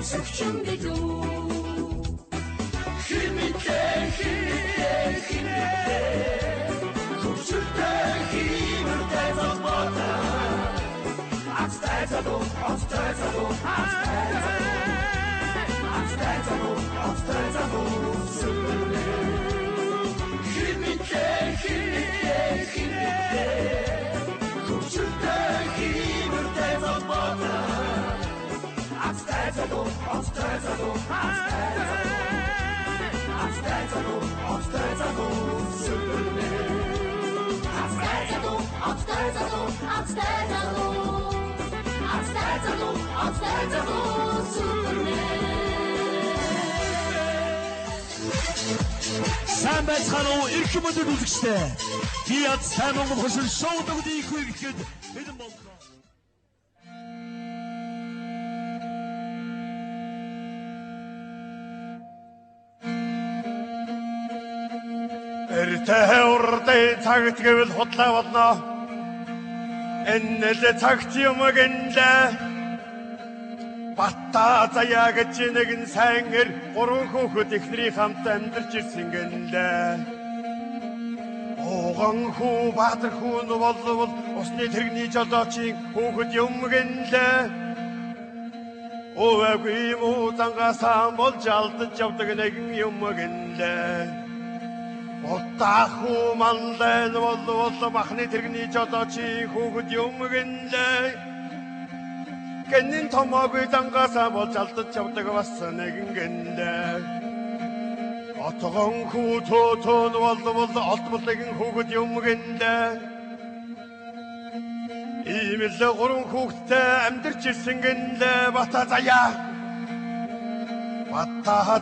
өмсөгчөн гэлөө химитэй хөвчөлтэй химэртэй золбота Aztay zalo Сайн байцгаана уу эрхэм мөндөд үзэгчдээ. Би Азтай Монгол хошин шоу дөгдийг хүлээхэд бэлэн боллоо. Эртээ урдээ цагт гэвэл худлаа болно. Энэ л цагт юм гэнлээ. Бата заяа гэж нэгэн сайн эр гурван хүүхэд ихний хамт амьдарч ирсэн гэнлээ. Огон хүү баатар хүү нь болвол усны тэрэгний жолоочийн хүүхэд юм гэнлээ. Өвөгүй муу зангасаа болж алдаж явдаг нэгэн юм гэнлээ. Утааху мандэн болвол махны тэрэгний жолоочийн хүүхэд юм гэнлээ. Гэнэн томоогүй зангасаа болж алдаж явдаг бас нэгэн гэнлээ. Отгон хүү төтөн болвол олдмол нэгэн хүүхэд юм гэнлээ. Ийм л гурван хүүхэдтэй амьдарч ирсэн гэнлээ. Бата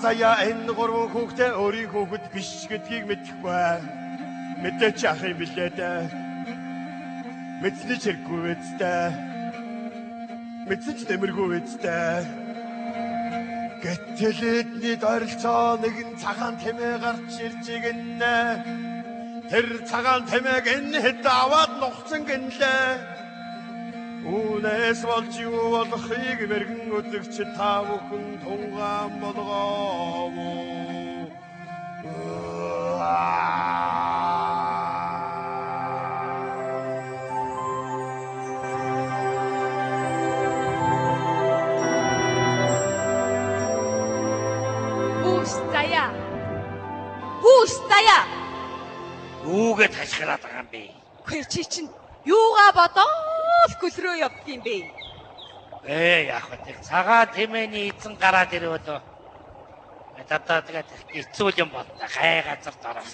заяа энэ гурван хүүхдээ өөрийн хүүхэд биш гэдгийг мэдэхгүй. Мэдээч ах юм билээ дээ. Мэдсний чирэггүй үсттэй. Мэдсэж дэмэргүй үсттэй. Гэтэл эдний ойролцоо нэгэн цагаан тэмээ гарч ирж гинэ. Тэр цагаан тэмээг энэ хэд аваад нухсан гинлээ. Үнээс болж юу болохыг мэргэн үзэгч та бүхэн тунгаан болгоо. Хөөстая. Юугээ ташгараад байгаа юм бэ? Хэр чи чинь юугаа бодоод гөлрөө явд юм бэ? Яг хөө цагаан тэмээний эзэн гараад ирвэл одоо тэгээд эцүүл юм бол гай газар дороо.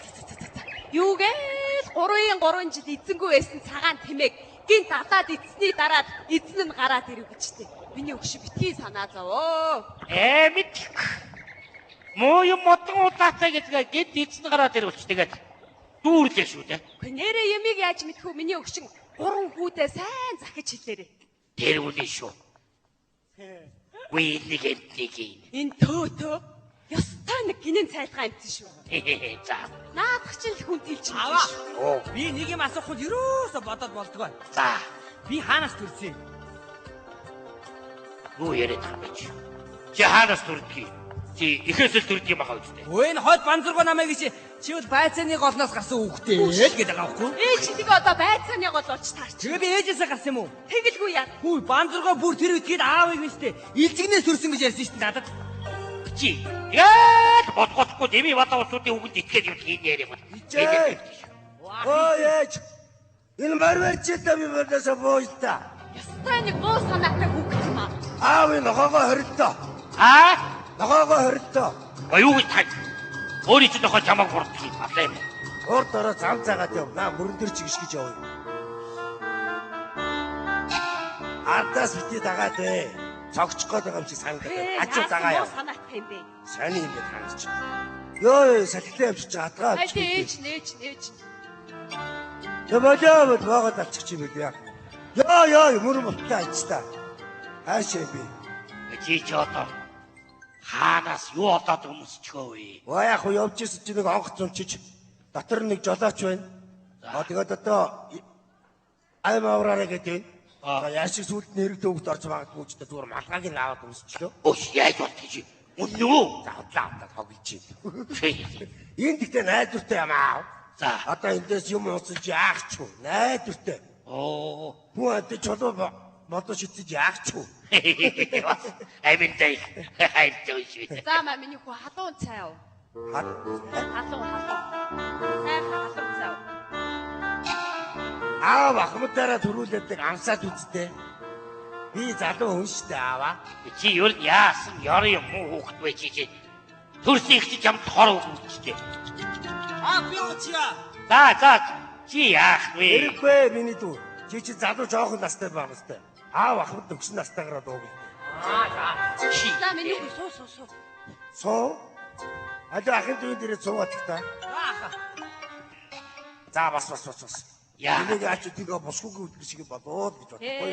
Юугээл 3 жил эзэнгүй байсан цагаан тэмээг гинт татаад эцсний дараа эзэн нь гараад ирв гэжтэй. Миний өгш битгий санаа зовоо. Мэдэх. Муу юм модон удаатай гэдгээ гид эзэн гараад ирвэлч тэгээд дүүрлээ шүү дээ. Нэрээ ямиг яаж мэдхүү миний өгшин 3 хүүдээ сайн захиж хэлээрээ. Тэр үнэ шүү. Үгүй нэг энэ төөтөө ёстой нэг гинэн цайлгаа амтсан шүү. За. Наадах чинь л хүн тэлж аваа. Би нэг юм асуухад юусоо бодоод болдгоо. За. Би хаанаас төрсөн? Юу яриад байгаа юм бэ? Чи хаанаас төрдгийг? Чи ихэсэл төрдөг юм байгаа үстэй. Өө энэ хойд банзургоо намайг чи бол байцааны голноос гарсан хүүхдээ л гэдэг байгаа байхгүй юу? Ээж нэг одоо байцааны гол болж таарч. Тэгээ би ээжээсээ гарсан юм уу? Тэгэлгүй яа. Хүү банзургоо бүр тэр үедгээд аавыг нэстэй илжигнээс төрсөн гэж ярьсан шүү дээ надад. Чи яг бодгохгүй дэми бата усуудын үгэнд итгээд юм хийн яриа бол. Ой ээж. Энэ барварчтай би бодосоо боолта. Ястай нэг муу санаатай хүүхэд юм аа. Аавын нохоогоо хорилдоо. Нохоогоо хорилдоо. Юу гэж тань? Өөрийн чинь нохоо чамаг хурддаг юм аа юм. Хурд ороо зам цагаад яв. Наа мөрөн дээр чигш гэж явъя. Ардаас бити дагаад ээ. Цогч гээд байгаа юм чи санагдаад. Хажуу дагаа яв. Санаатай юм бэ. Сайн юм бэ танаас чи. Ёо салхилаа явчих чадгаа. Ээж. Тэбэлээ богод авчих юм бэ. Ёо мөрөн бутаа ичтаа. Хаашаа би. Чи ч одоо хаанаас юу одоод өмсчихөө вэ? Оо яг хөө явж ирсэн чи нэг онгоц өмчиж дотор нэг жолооч байна. Тэгээд одоо аймаа авраараа гэдэг. Яашиг сүлд нэрэлт өгд орж магадгүй ч зүгээр малгааг нь аваад өмсчлөө. Өөш яаж болт гэж. Үнэн үү? За удаан тоглож чинь. Энд ихтэй найдвартай юм аа. За. Одоо эндээс юм уусаж яах ч вэ? Найдвартай. Оо. Хүн адил чулуу модо шидэж яах ч вэ? Аминтай. Хайртай шүү. За маа миний хүү халуун цай уу? Халуун. Сайхан халуун цай. Бахмадаараа төрүүлээд амсаад үзтээ. Би залуу хүн штэ аава. Чи юу яасан ёр юм уу хүүхэд вэ чи? Төрсөн их чи ямд хор өгчтэй. Би уучаа. За чи яах вэ? Эрэхгүй миний дүү. Чи залуу жоохон настай байгаа сте. Бахмад өгсөн настайгаар дууг. Чи. За миний хүү суу. Суу. Алуу ахын дүүн дээрээ суугаад их та. За бас. Яа. Энийг аач тийгээ босгоогүй үлдэр шиг болоод гэж бодохгүй.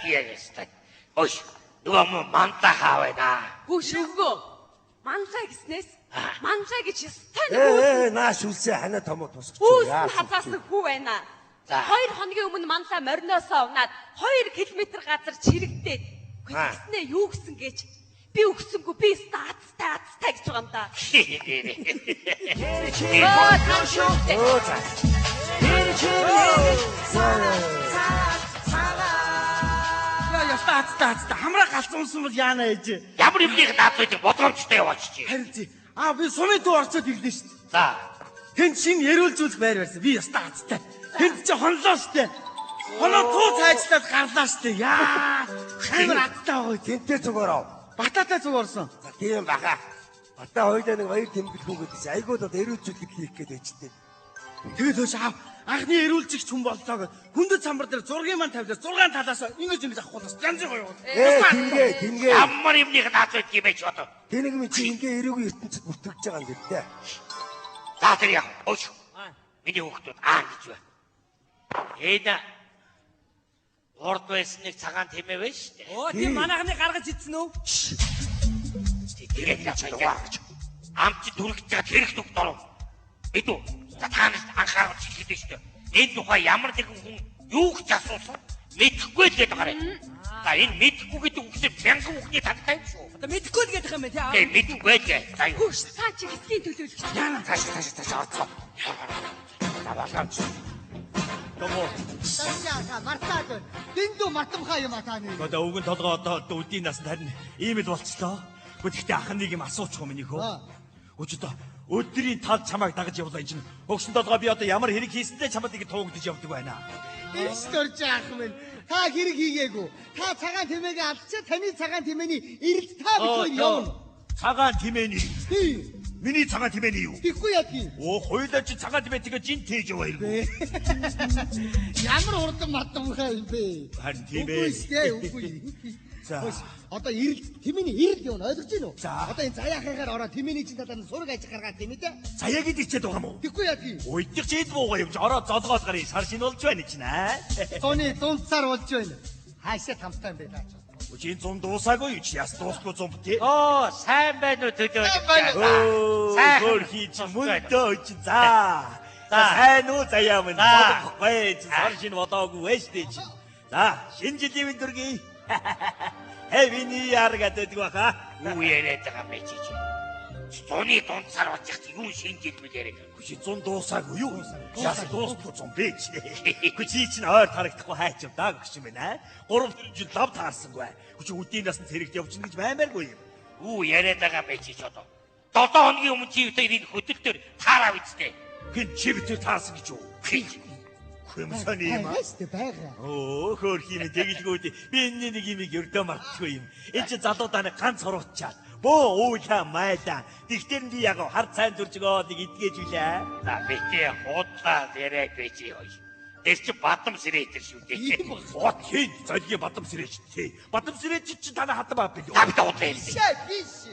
Яастай. Өөш. Нөгөө манта хаавна. Хүү шүгөө. Манлаа гэснээс манлаа гэж ёстой Нааш үлсээ ханаа томоо тусчих. Хүүс хазаас нь хүү байна. За. 2 хоногийн өмнө манлаа мориноосоо унаад 2 км газар чирэгдээд. Гэснээ юу гисэн гэж би өгсөнгөө би статтай гэж байгаа юм да. Ястаа хамраа галзуунсан бол яана ээж. Ямар юмныг наад байж бодгомжтой яваач чи. Харин зэ. Би сумын дүү орцоод ирлээ шүү дээ. За. Тэнд шинэ яриулжуулах байр барьсан. Би ястаа хацтай. Тэнд чи хонлоо шүү дээ. Хоноо туу цайжлаад гарлаа шүү дээ. Яа. Хамар адтай байгаа. Тэнтэй зүгээрөө. Бататай зүг орсон. За тийм баха. Одоо хоёулаа нэг баяр тэмдэглэхүүгээд байсан. Айгууд одоо эрүүлжүүлэх хийх гээд байжтэй. Тэгээд хөөш анхны эрүүлжигч хүн боллоо гэд хүндэт самбар дээр зургийн маань тавьлаа 6 талаас ингэж авахулаас янзын гоё. Тингээ. Ямар юмныг наад байж юм бэ ч одоо. Тэнэг минь чи ингээ эрүүгийн ертөнцид бүртгэж байгаа юм дээ. За тэр яа. Өөш. Миний хүүхдүүд гэж байна. Эйна. Орд байсан нэг цагаан тэмээ байж штэ. Тийм манайхны гаргаж ицсэн үү? Тэгээд яа. Амт түргэж байгаа хэрэгт үг доров. Эдүү. За танаас анхаарал чиглэдэг шүү дээ. Энэ тухай ямар нэгэн хүн юу гэж асуусан мэдэхгүй л гэдэг гараа. За энэ мэдэхгүй гэдэг үгсээ мянган үгний тагтай юм шүү. Одоо мэдэхгүй л гэдэг юм байна тий. Тэг мэдэхгүй л гээ. За юу. Хөөш цаа чи хэсгийн төлөөлөгч. Яна цааш орцоо. За багамч. Томо. Тасяга мартаад дэндүү матамхаа юм атааны. Одоо өвгөн толгой одоо үдийн насанд харин ийм л болцлоо. Гэхдээ ах нэг юм асуучих юм минийхөө. Өчигдөө өдрийн тал чамайг дагаж явлаа энэ чинь. Өгсөн толгой би одоо ямар хэрэг хийсэндээ чамд ингэ туугдаж явдаг байна. Ирстөрж ах минь. Та хэрэг хийгээгүй. Та цагаан тэмээгээ алдчихаа таны цагаан тэмээний эрэлт та бид хоёр явна. Цагаан тэмээний. Тийм. Миний цагаан тэмээний юу? Тэггүй ядгийн. Хоёулаа чи цагаан тэмээ тэгээ жин тээж яваа иргүү. Ямар урдан матамхаа юм бэ? Харин тийм ээ. Үгүй. За. Одоо эрэлт тэмээний эрэлт юу ойлгож байна уу? За. Одоо энэ заяахыгаар ороод тэмээний чин талаар нь сураг ажиг гаргаад тийм ээ дээ. Заяаг идчихээд байгаа юм уу? Тэггүй ядгийн. Уйдчих чи буугаа юм чи ороод золгоол гарыг сар шин болж байна чинь аа. Зуны дундсаар болж байна. Хаашаа тамтай юм бэ таач. Чи зун дуусаагүй юу чи яс дуусгүй зун тий. Оо сайн байна уу төлөө. Сайн хөрхий чи мөнтөө чи за. Сайн уу заяа минь. Бодохгүй сар шин бодоогүй байж дээ чи. За шинэ жилийн өдргийн Happy New Year гэдэг баха. Юу яриад байгаа бэ чи? Зуны дунд сар болж яхад юу шинжил мэл яриад байгаа. Чи зун дуусаагүй юу? Яс дуусахгүй зун бэ чи. Чи чинь ойр тарагдахгүй хайч юм даа гэж юм байна. 3 жил лав таарсангүй. Чи үдийн насанд хэрэгт явчихна гэж баймааргүй юм. Юу яриад байгаа бэ чи одоо? 7 хоногийн өмнө чи энэ хөдөлтөөр таарав үсттэй. Хин чи битэр таарсан гэж юу? Хэмсэний юм аа. Оо хөрхий минь тэгэлгүүд би энэ нэг юм өрдөө мартахгүй юм. Энэ чи залуудаа нэг ганц сурвалчаад бөө уула майда. Тэгтэр нь яг хар цайн зүржгөө нэг идгээж үлээ. За битээ хуудлаа яриад байж ёо. Тэр чи бадам сэрэтэр шүү дээ. Хот хийн золгийн бадам сэрэж тий. Бадам сэрэж чи танаа хатан баа бил. Та битээ уудлаа юм. Биш.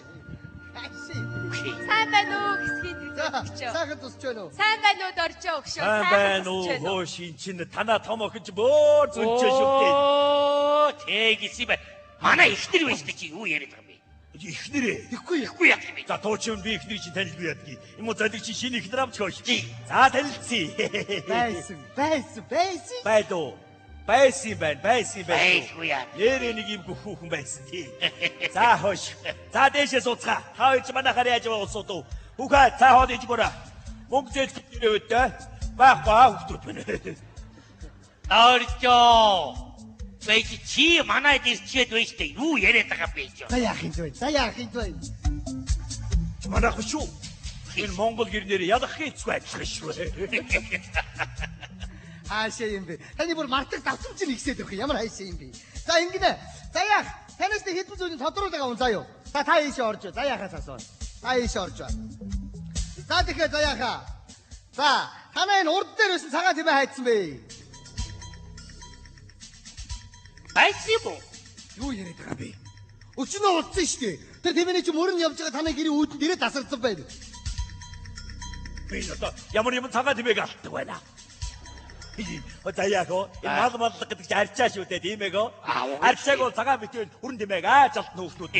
Сайн байна уу хэсгийн төлөөлөгч. Сайхан тусч байна уу? Сайн байна уу доржоо өгшөө. Сайн байна уу хөөшин чинь танаа том охин чи бөө зүнчээ шүү дээ. Оо тэгсэн бай. Манай ихнэр байж чи юу яриад байгаа юм бэ? Ихнэрээ. Ихгүй яах юм бэ? За туучин би ихнэр чи танилгүй ядгийг. Юм уу золиг чи шинэ ихнэр авч хөөш. За танилцъя. Байсан. Байдуу. Байсан юм байна. Байсгүй яа. Нэр нэг юм хүүхэн байсан тий. За хоош. За дээшээ сууцгаа. Та хоёр ч манайхаар яаж уусууд уу? Хүүхэ та хоод ижгүүрэ. Мөнгө зээлх ирээд байхгүй хүүхдүүд байна. Орчоо. Бэж чи манайд ирчээд байна штэ. Юу яриад байгаа бэ ч. За яах юм бэ? Манайх шүү. Энэ Монгол гэрнээр ялах хийцгүй ажиллах шүү. Хаашаа юм бэ? Таны бүр мартах давтамж нь ихсээд өгөх юм. Ямар хаашаа юм бэ? За ингэнэ. За яах? Танаас нэг хэдэн зүйлийн тодруулга аван заяа. За та ийшээ орж. За яахаас асуу. Та ийшээ орж. За тэгэхээр за яахаа. За танаа энэ урд дээр байсан цагаан тэмээ хайцсан бэ? Айсибо. Юу яриад байгаа бэ? Өчнөө удсан штэ. Тэр тэмээний чи мөрөн явж байгаа танай гэрийн үүдэн дээрээ тасарсан байна. Би одоо ямар юм цагаан тэмээг алддаг байна. За яако энэ мал гэдэг чинь арчаа шүү дээ тийм ээ гоо. Арчааг бол цагаан битүүн хүрэн тэмээг ааж алдна хүүхдүүд.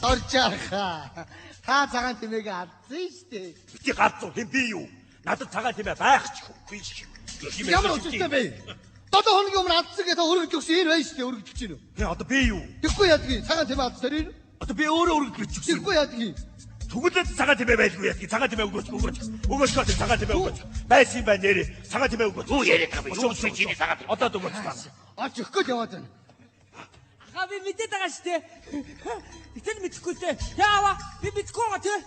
Оржааха. Та цагаан тэмээг алдсан штэ. Бити гарцуу хэм би юу? Надад цагаан тэмээ байх ч үгүй шүү. Ямар учиртай бэ? Додоо хоногийн өмнө алдсан гэдэг өргөж өгсөн энэ байж штэ өргөж чинь. Одоо би юу? Тэггүй ядгийн цагаан тэмээ алдсан энэ. Одоо би өөрөө өргөж өгсөн. Тэггүй ядгийн. Түгэлээд цагаан тэмээ байлгүй ядгийн цагаан тэмээ өгөөч. Цагаан тэмээ өгөөч. Байсан юм байна нэрээ. Цагаан тэмээ өгөөч. Юу яриад байгаа бэ? Юу чиний цагаан тэмээ. Одоо өгөөч таа. Ач өгөх гээд яваад байна. Ага би мэдээд байгаа штэ. Итэл мэдэхгүй дээ. Яава би мэдэхгүй байгаа тий.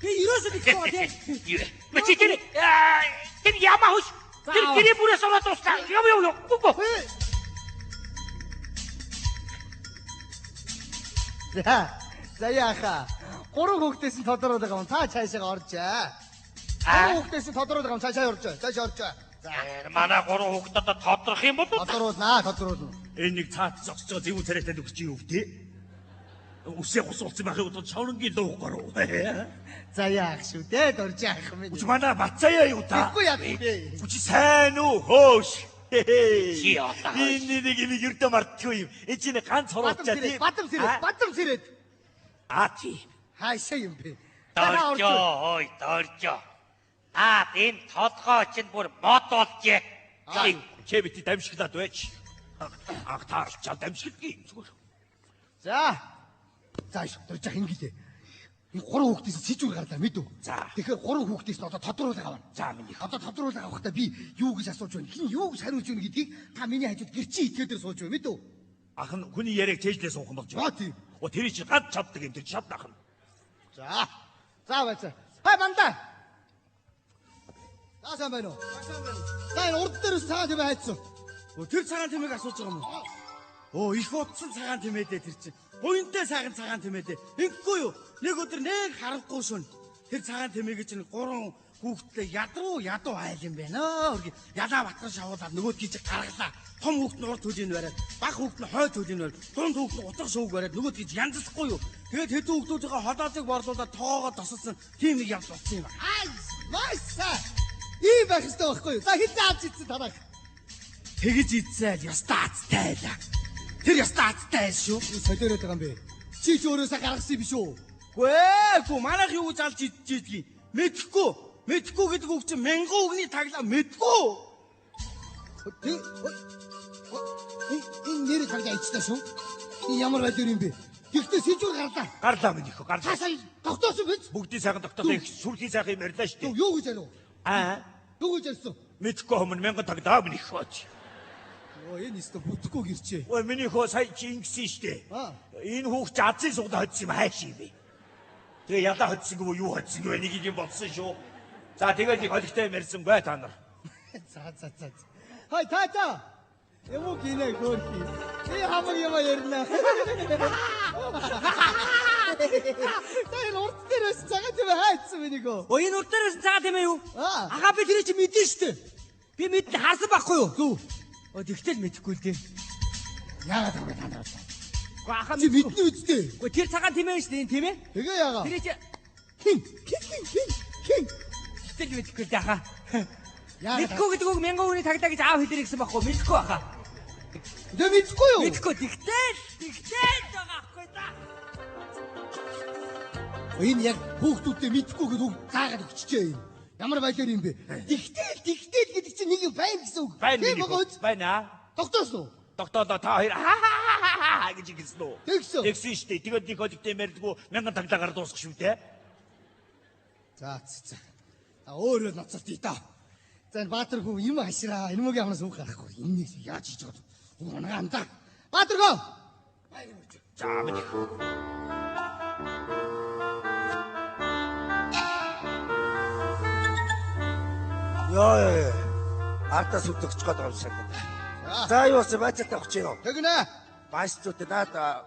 Би ерөөсөө мэдэхгүй байгаа тий. Мачи тэр яма хөөс. Тэр гэрээ бүрээс ороод дуусна. Юу. Гүгөө. За яаха. Гурван хүүхдээс нь тодруулга аван та цаашаа оржээ. Гурван хүүхдээс нь тодруулга аван цаашаа оржээ. За. Манай гурван хүүхдэд тодрох юм бол тодруулна. Энэ нэг цаад зогсцоо зөв царайтай өгч юу вэ? Үсээ хусуулсан байхыг бодоод шавнангийн дуух гарав. За яах шүү дээ дорж яах юм бэ? Үч манай бацаая юу та? Үгүй яах вэ? Үч сайн уу хөөш. Чи одоо. Энэ нэг юм ердөө мартгүй юм. Энэ чинь ганц хуруулчаа тийм. Бадам сэрээд. Тий. Хаашаа юм бэ? Доржоо. Энэ толгой чинь бүр мод болжээ. Чи бити дамжиглаад байж. Ах таарчаа дамжигдгийг юм зүгээр. За дорж яах ингэдэ. Энэ гурван хүүхдээс сэжүүр гарлаа мэдв. Тэгэхээр гурван хүүхдээс нь одоо тодруулга авна. За миний. Одоо тодруулга авахдаа би юу гэж асууж байна? Хин юу гэж хариулж байна гэдгийг та миний хажууд гэрчийн итгээд дээр сууж байна мэдв. Ах нь хүний яриаг чэйжлээ суухан болж байна. Тийм. Тэр чинь гад чаддаг юм тэр шат ах нь. За байцаа. Хай бандаа. Сайн байна уу? За энэ урд дээрээс цагаан тэмээ хайцсан. Тэр цагаан тэмээг асууж байгаа юм уу? Их утсан цагаан тэмээ дээ тэр чинь. Буянтай сайхан цагаан тэмээ дээ. Ингэхгүй юу? Нэг өдөр нэг харахгүй шүн. Тэр цагаан тэмээг чинь гурван хүүхдлээ ядуу айл юм байна. Ядаа батган шавуулаад нөгөөдгий чи гаргалаа. Том хүүхд нь урд хөлийн бариад, бага хүүхд нь хойд хөлийн бариад, дунд хүүхд нь утга шууг бариад нөгөөдгий чи янзлахгүй юу? Тэгээд хэдэн хүүхдүүдийн холоозыг борлуулаад тоогоо тосолсон тийм нэг явц болсон юм байна. Майса. Ийм байх ёстой байхгүй юу? За хэд зааж ицсэн танах. Тэгэж ицсээл ёстой азтай байлаа. Тэр ёстой азтай байл шүү. Солиороод байгаа юм бэ? Чи ч өөрөөсөө гаргасан юм биш үү? Гүй манайх юу гэж алж идчихийдгийг мэдхгүй гэдэг үг чинь мянган үгний таглаа мэдгүй. Энэ нэр таглаа ичсэн шүү. Ямар байд юм бэ? Тэгтээ сэжүүр гарлаа. Гарлаа минь их гарлаа. Хасаа тогтоосон биз? Бүгдийн сайхан тогтоосон их сүрхий сайхан юм ярьлаа шүү дээ. Юу гэж ярив? Юу гэж ярьсан? Мэдхгүй хүмүүс мянган тагдаа минь их бач. Энэ өстө бүтэхгүй гэрчээ. Миний хөө сая чи ингэсэн шүү дээ. Энэ хүүхд чи азын сугад хоцсон юм хайш юм бэ? Тэгээ ядаа хоцсон юм уу юу хоцсон вэ? Нэг юм болсон шүү. За тэгээд нэг холигтой ярьсан бай та нар. За. Хай та. Эмо гинэ хөрхи. Би хамаг юм ярина. Тэр урд дээрээс цагаан тэмээ хайцсан бинийг. Энэ урд дээрээс цагаан тэмээ юу? Ага би тэрийг чи мэдэн штэ. Би мэдэн харсан байхгүй юу? Зүг. Тэгтэл мэдэхгүй л дээ. Яагаад вэ та нар? Гахан чи мэднэ үстэй. Тэр цагаан тэмээ штэ энэ тийм ээ? Тэгээ яагаад? Тэр чи хин. Тэгтэл мэдэхгүй л дээ хаа. Мэдгүй гэдэг үг мянган хүний таглаа гэж аав хэлэр гэсэн байхгүй мэдгүй баха. Тэ мэдгүй юу? Мэдгүй тэгтэл байгаа аахгүй да. Энэ яг хүүхдүүдтэй мэдгүй гэдэг үг заагаад өгчжээ юм. Ямар байлаар юм бэ? Тэгтэл гэдэг чинь нэг юм байна гэсэн үг. Байна. Тогтоосон уу? Тогтоолоо та хоёр хаа гэж хэлсэн үү? Тэгсэн. Тэгсэн шүү дээ. Тэгээд нэг холигтэй мэрдгүү 1000 таглагаар дуусах шүү дээ. За. Өөрөө ноцолт ий та. За Баатар хүү юм хашраа. Энэ мөгийн амнаас үг гарахгүй. Энэ яаж хийж байгаа юм? Унагаан да. Баатар хөө. За мэдээ. Яа. Артас үтгч гээд байгаа юм шиг. За юу вэ? Бацаатай авч яа. Тэгнэ. Баасчууд надаа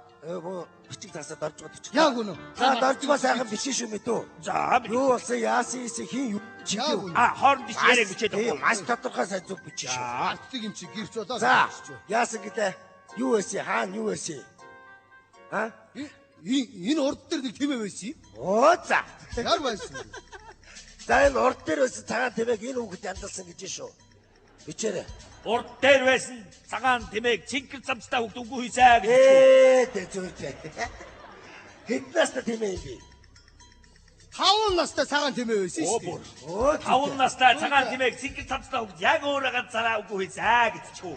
бичиг тасаад орж байгаа ч. Яг үнэ. За доржгоо сайхан биш шүү мэдүү. За мэдээ. Юу болсон яасан хин юу чи юу? Хооронд ич яриаг бичээд байгаа. байгаа. Маш тодорхой сайн зүг бичиж шүү. Артыг юм чи гэрч болоо. За яасан гэдэг юу вэ? Хаана юу вэ? А? Энэ урд дээр нэг тэмээ байсан юм. Оо за. Яар байсан. За энэ урд дээр байсан цагаан тэмээг энэ хүүхэд андалсан гэж шүү. Бичээрэй. Урд дээр байсан цагаан тэмээг цэнгэр замцтай хүүхд үгүй хийсэ гэж. Тэ зүрхээ. Хэднээс та тэмээ юм бэ? 5 настай цагаан тэмээ байсан шүү дээ. Оо 5 настай цагаан тэмээг цэнгэр замцтай хүүхд яг өөрөө ганцаараа үгүй хийсэ гэж чүү.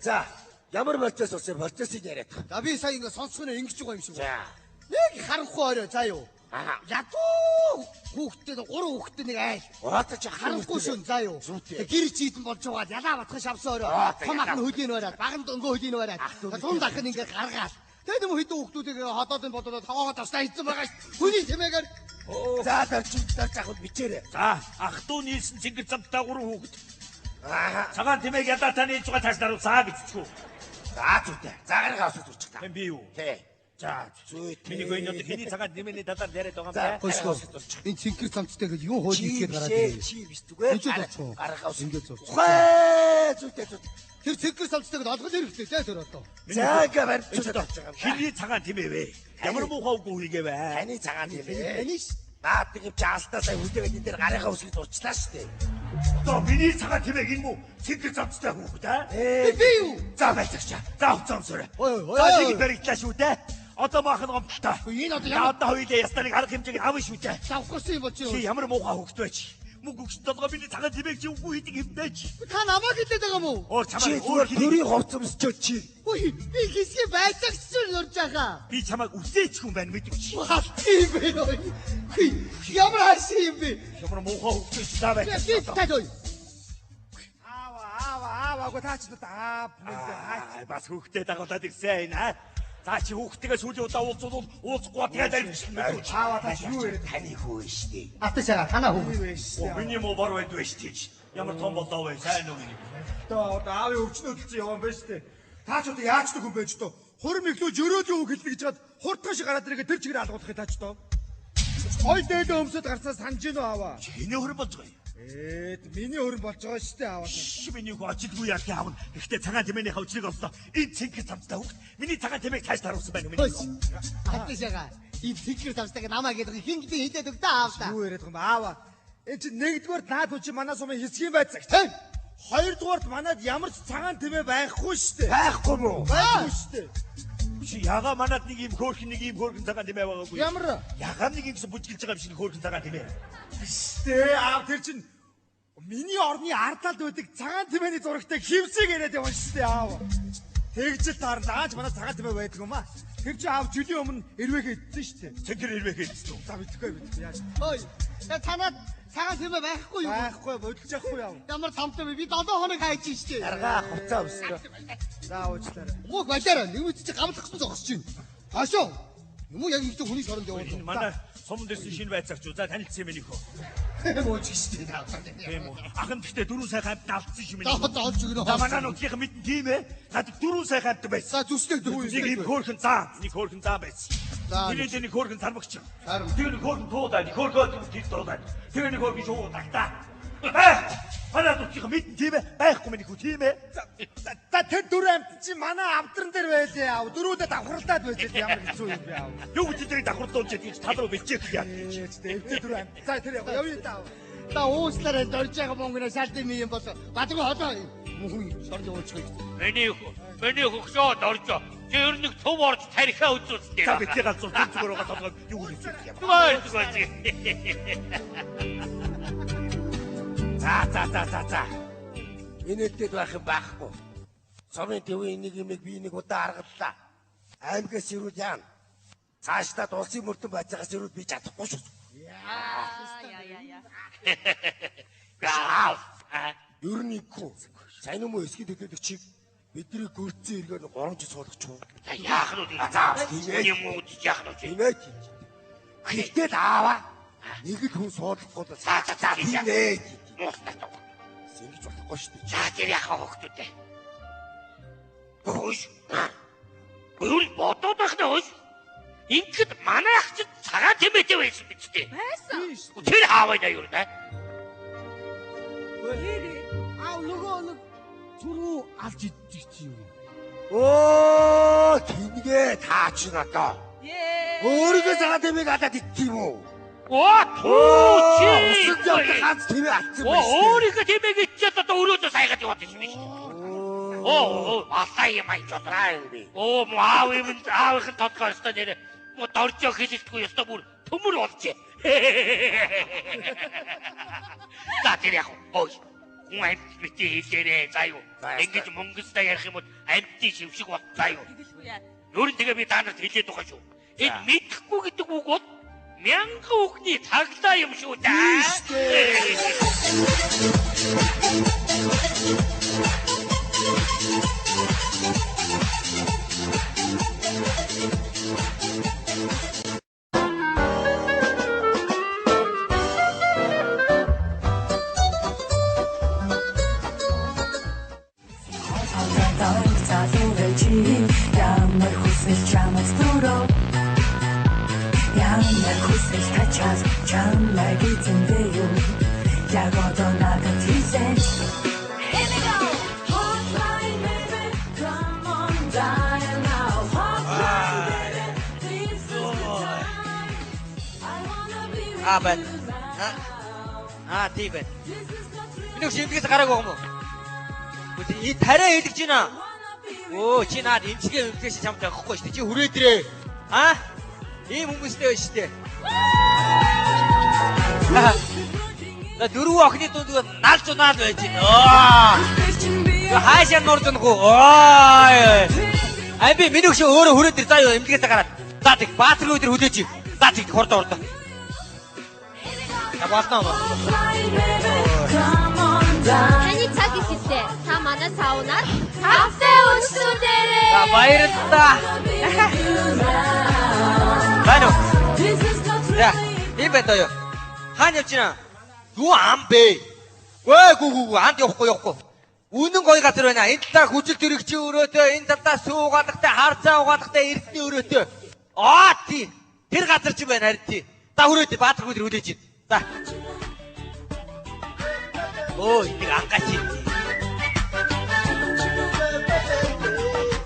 За ямар процесс уусаа процессыг яриад. За би сая ингэ сонсгоно ингэж байгаа юм шиг. За. Нэг харанхуй орой заа юу. Аа. Ядуу хүүхдээ 3 хүүхдээ нэг айл. Оотож Харанхуй шүн заа юу. Гэр чийдэн болж байгаа ялаа батхан шавсан орой. Том ахын хөлийн бараад, баган дөнгөө хөлийн бараад. Тун дахин ингэ гаргаад. Тэгээд юм хэдэн хүүхдүүдийг ходоодын бодоод тоогоо тастаа хийсэн байгаа шүү. Хүний тэмээгээр За дөрчөлтөөр захад бичээрэй. За ах トゥ нийлсэн цэнгэр замцтай 3 хүүхд. Аа. Цагаан тэмээг ядаа таны хийж байгаа тааш даруусаа гэж чүү. За зүтэй. За гаргаа авах зүрч та. Хэн би юу? Тэ. За Зүйт. миний гойнод хэний цагаан тэмээний талаар яриад байгаа юм бэ? хөөсгөө. Энэ цэнхэр цамцтай гэж юу хөөж игээд гараад ирээ. Чи биш зүгээр. Энд ч болчихоо. Гаргаа авах. Ингээд зов. Хөө зүтэй. Тэр цэнхэр цамцтай гэж олгол хэрэгтэй тий тэр одоо. За ингээ барьчихж байгаа юм. Хэний цагаан тэмээ вэ? Ямар муухай үгүй хийгээ вэ? Таны цагаан юм бэ? Энийг Наад тийм чаалтаа сая хүлээгээд энэ дээр гарынхаа үсгийг дурчлаа шүү дээ. Одоо миний цагаан тэмээг энэ мүү цэнгэр замцтай хүүхд аа? би юу? За байцаагчаа. За хувцаамсараа. Ой. За нэг баригдлаа шүү дээ. Одоо maaхан гомдолтой. Энэ одоо За одоо хоёулаа ястарыг арга хэмжээг авах шүү дээ. Завхсан юм бол чи. Чи ямар муухай хүүхд вэ чи? Мөнгө өгч толгой миний цагаан тэмээг чи үгүй хийдэг юм бэ чи? Та намайг хэлээд байгаа юм уу? Өөр Чи чамайг зүгээр төрийн хувцамсчод чи. Ой, би хэсгээ байцаагч чинь урж байгаа. би чамайг үсээч хүн байна мэдвч. Тийм бэ ой. Ямар хашиг юм бэ? Ямар муухай хүүхд вэ чи? За Би байцаа. таадой. Аава таач надаа Бас хүүхдээ дагуулад ирсэн аа. За чи хүүхдтэйгээ сүүлийн удаа уулзвал уулзахгүй тэгээд арилжсан мэдвч. аава таач юу яриад Таны хүү шүү дээ. Аташаа танаа хүү. Миний муу бор байдгүй шүү дээ. Ямар том болоо вэ? Сайн уу миний? одоо аавын өвчнөдөлцөн явсан байж тээ. Таач одоо яаж ч хүн байж тоо. Хурим иглүү жөрөөд юу хэлнэ гэж хаад хурдхан шиг гараад ирэгээ тэр чигээр алгуулахыг таач тоо. Хой дээд өмсөд гарцаа санаж гинөө аава. Хэний хөр болж байгаа юм? Миний хөрөн болж байгаа шүү дээ аава. Миний хүү ажилгүй яах юм. Гэхдээ цагаан тэмээний хавчрыг оллоо. Энэ цэнгэр цамцтай хүүхд. Миний цагаан тэмээг тааш таруулсан байна уу миний? Аташаа. И цэнхэр цамцтай намайг гэдэг хин гэдэг хийдэг өгдөө аавда. Юу яриад байгаа юм аава. Энд чинь нэгдүгээр наад хүч манай сумын хэсгийн байцаагч. Хоёрдугаарт манад ямар ч цагаан тэмээ байхгүй шүү дээ. Байхгүй мүү? Байхгүй шүү дээ. Чи яга манад нэг юм хөөрхөн цагаан тэмээ байгаагүй. Ямар? Яга нэг юм бүжгэлж байгаа юм шиг хөөрхөн цагаан тэмээ. Тэ аав тэр чинь миний орны ардалд байдаг цагаан тэмээний зурагтай хевсэг яриад явна шүү дээ аав. Тэгжэл таар дааж манай цагаан тэмээ байдаг юм аа. Тэр чинь аав жилийн өмнө ирвэхээ идсэн шүү дээ. Цэнгэр ирвэхээ идсэн үү? За мэдхгүй яаж. Ой. Танад цагаан тэмээ байхгүй юу? Байхгүй бодолж яахгүй яав. Ямар тамтай би 7 хоног хайж штэ. Гаргаа хувцаа өстөө. За уучлаарай. Мог балаараа нэмэт чи гамлахгүй зогсож байна. Хаашаа? Юм уу яг ихтэй хүний шоронд явуулсан. Энэ манай сумд ирсэн шинэ байцаагч юу? За танилцсан юм энийхөө. Мууч штэ таасан. Тийм үү? Ахын гэхдээ дөрөв сайхан амт алдсан юм Доод энэ. доолж өгнө. За манай нутгийн мэдэн тийм ээ. Надад дөрөв сайхан амт байсан. За зүсдэг Нэг юм хөөрхөн заа, нэг хөөрхөн заа байсан. За. Тэгээд нэг хөөрхөн цармагч. Харин. Тэр нэг хөөрхөн туудаа, нэг хөөрхөн тийс дуудаа. Тэр нэг хөөрхөн шуу тагтаа. Манай нутгийн мэдэн тийм ээ. Байхгүй миний хүү тийм ээ. За тэр дөрөв амт чинь манай авдран дээр байлээ аав. Дөрүүдээ давхарлаад байлээ ямар хэцүү юм бэ аав. Юу гэж тэрийг давхарлуулж гэж тал руу бэлчээх яа. Эвдээ дөрөв амт. За тэр явъя таа. Та ууслаараа дорж байгаа монгоно шалдын юм бол бадгүй холоо хүн шорж уулчих. Миний хөгшөөд орж. Чи ер нь төв орж тарихаа үзүүлсэн. За битгий галзуу тэр зүгээр байгаа толгой юу гэж юм. За. Инээдтэй байх юм байхгүй. Совын төв энийг юмэг би нэг удаа аргаллаа. Аймгаас ирүүл яана. Цаашдаа улсын мөрдөн байж байгаас ирүүл би чадахгүй шүү. Яа. Гав. Ер нь ихгүй. Сайн юм уу эсгэд хөдөлгөг чиг бидний гүрцэн иргэн 3 жил суулгач юу? Яах нь үү? Тийм үү? Яах нь үү? Тиймээ. Хилтэй аава. Нэг л хүн суулгахгүй л За тиймээ. Муухтай. Ингэж болохгүй шүү дээ. За тэр яхаа хөхтүүд ээ. Хөөш. Гүйл бодоод байх нэ хөөш. Ингээд манай ах чинь цагаан тэмээтэй байсан биз дээ. Байсан. Тэр хаавай да юу нэ? Аа нөгөө нэг түрүү алж идчих чи юу? Оо, тэнгээ таа чи надаа. Ээ. Өөрийгөө цагаан тэмээг алаад идэх юм уу? Оо туу чи. Усад явах ганц тэмээ алдсан Оо байна шүү. өөрийнхөө тэмээг ичээд одоо өрөөдөө саягаад яваад ирсэн биш. Оо алаа юм ай жодраа юм би. Оо аав аавын тодгоо өстө нэрэ. Мо доржоо хэлэлтгүй өстө бүр төмөр болжээ. За тэр яг ой. Хүн амьд бити хэлээрээ заа юу. Ингэж мөнгөстэй ярих юм бол амьдын шившиг бот заа юу. Нүүрэн тэгээ би та нарт хэлээд байгаа шүү. Энэ мэдхгүй гэдэг үг бол мянган үгний таглаа юм шүү дээ. Ямар хүсэл чамаас төрөө Ямар хүсэл тачаас чамайг эзэндээ юу Яг одоо надад хийсэн Here we go Hotline baby Come on dial now Hotline baby This is the time I wanna be with you тийм байна. Минь шимдгээс гараагүй юм уу? И тариа хэлж байна. Оо чи наад эмчгээ өмдгөөш чамд авахгүй шүү дээ. Чи хүрээдрээ. Ийм хүмүүстэй байна шүү дээ. На дөрөв охины дунд наал зунаал байж байна. Хаашаа нурднах уу? Ай би минь өгшөө өөрөө хүрээдэр заа юу эмдгээс гараад. За тэг баатрын өдөр хүлээж. За тэг хордоо. Яваалнаа. Таны цаг ихтэй. Та манай саунаар кафе уучлаарай. За баярлалаа. Бано. Я, ийм байна юу? Хаана явж байна? Юу ам бэ? Гүү анд явахгүй. Үнэн гоё газар байна. Энэ талаа хүчил төрөгчийн өрөөтэй, энэ талаа суугаадахтай, харцаа угаадахтай эрдний өрөөтэй. Тий. Тэр газар ч байна харин тий. За хүрээдээ баатрах өдөр хүлээж ийн. За. Нэг ангаач.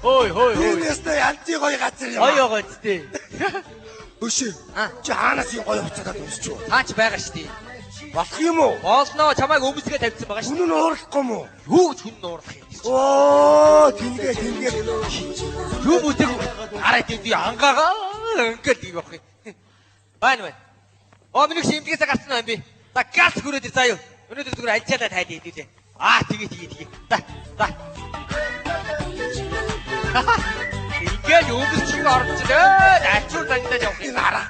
Ой. Энэ ястай янзын гоё газар юм. Гоё зү. Өшөө. Чи хаанаас юм гоё хуцаад өмсч юу? Таач байгаа штий. Болох юм уу? Болно. Чамайг өмсгөө тавьсан байгаа штий. Хүн нь уурлахгүй юм уу? Юу гэж хүн нь уурлах юм? Оо, тэнгээ. Юу бүдэг арай тийм ангаагаа ингээд юм явах юм. Байна. Минь шимдгээс гарсан юм би. За галс хүрээд заа юу. Өнөөдөр зүгээр альчаалаа тайлаа хэлээ. Тэгээ. За. Ингээд өмсчих орчихлоо. Ачуул дандаа явах юм араа.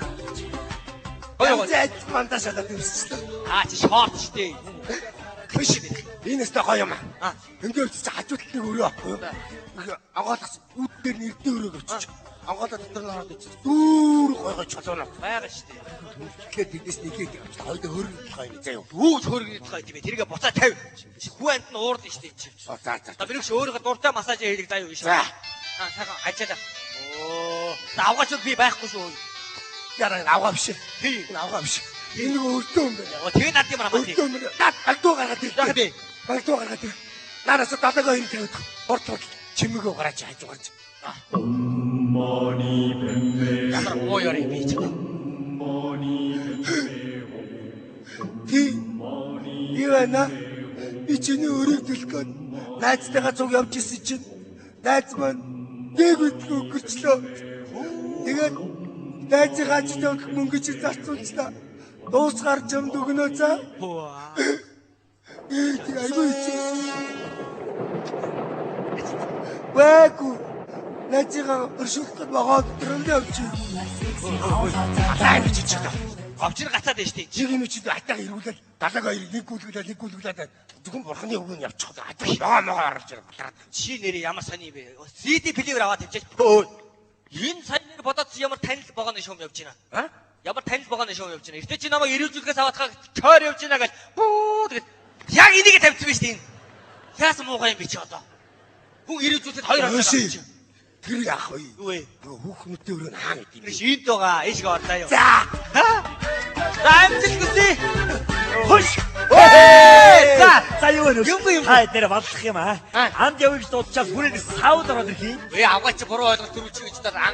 Янзын мандаш шалаад өмсчихлээ. Чи шорт штэ. Биш. Энэ өстой гоё юм аа. Ингээд чи хажуудлыг өрөө авахгүй юу? Агуулгас үүд дээр нэрдээ өрөөг өччих. Ангаалаа дотор нь хараад ичиж дүүр гой чолооно байгаа штэ. Тэгэхээр тэднээс нэгийг авч хоёул хөргөн толгой нэг заяа. Юу ч хөргөн толгой тийм ээ. Тэргээ буцаа тавь. Хүүанд нь уурд штэ чи. За. За би ч өөрийгөө дуртай массаж хийлэг заяа биш. За. Сайхан ажиалаа. За авгаач би байхгүй шүү. Яраа авгаа биш. Тийм авгаа биш. Энэ нэг өртөө юм байна. Тэгээ над юм хамаатай. Над альдуу гаргаад ир. Яг би. Альдуу гаргаад ир. Нараас далайгаа юм тавьдаг. Урт чимээгөө гараач хайж угаарч. Ямар гоёр юм бэ? Ивана би чиний өрийг дэлгөөд найзтайгаа цуг явж исэн чинь найз маань дэг үтлэг өгөрчлөө. Тэгээд найзын ажилд явах мөнгө чи зарцуулчлаа. Дуусгаар чамд өгнө за. Айгүй чи. Байгу. Найзыгаа өршөөлөх гээд байгаа өдрөндөө авчи. Алаа гэж чигтэй. Говчир гацаад байна шүү дээ. Чиг юм чи атаага ирүүлээд далайгаа нэггүүлээд зөвхөн бурхны үг нь явчих. Атаа ногоо орж ирээ. Чи нэрээ ямар сони бэ? CD плеер аваад тавьчих. Энэ сайн нэр бодоод ямар танил богоны шуум явж байна. Ямар танил богоны шуум явж байна. Эртээ чи намайг ирүүлжүүлгээс аваадхаа тойр явж байна гэж. Тэгээд яг энийг тавьчихсан биз дээ. Яасан муухай юм би чи одоо. Хүн ирүүлжүүлээд хоёр авчих. Тэр яах вэ? Юу вэ? Хүүхнүүдтэй өрөө хаана идэв? Энд байгаа. Эшг орлаа юу. За. Амжилт хүсье. Хош. За юу вэ? Хай дээр бадлах юм аа. Анд явж дуудчаад хүрээд сауд ороод ирхий. Авгаач буруу ойлголт төрүүлчих гэж даа ан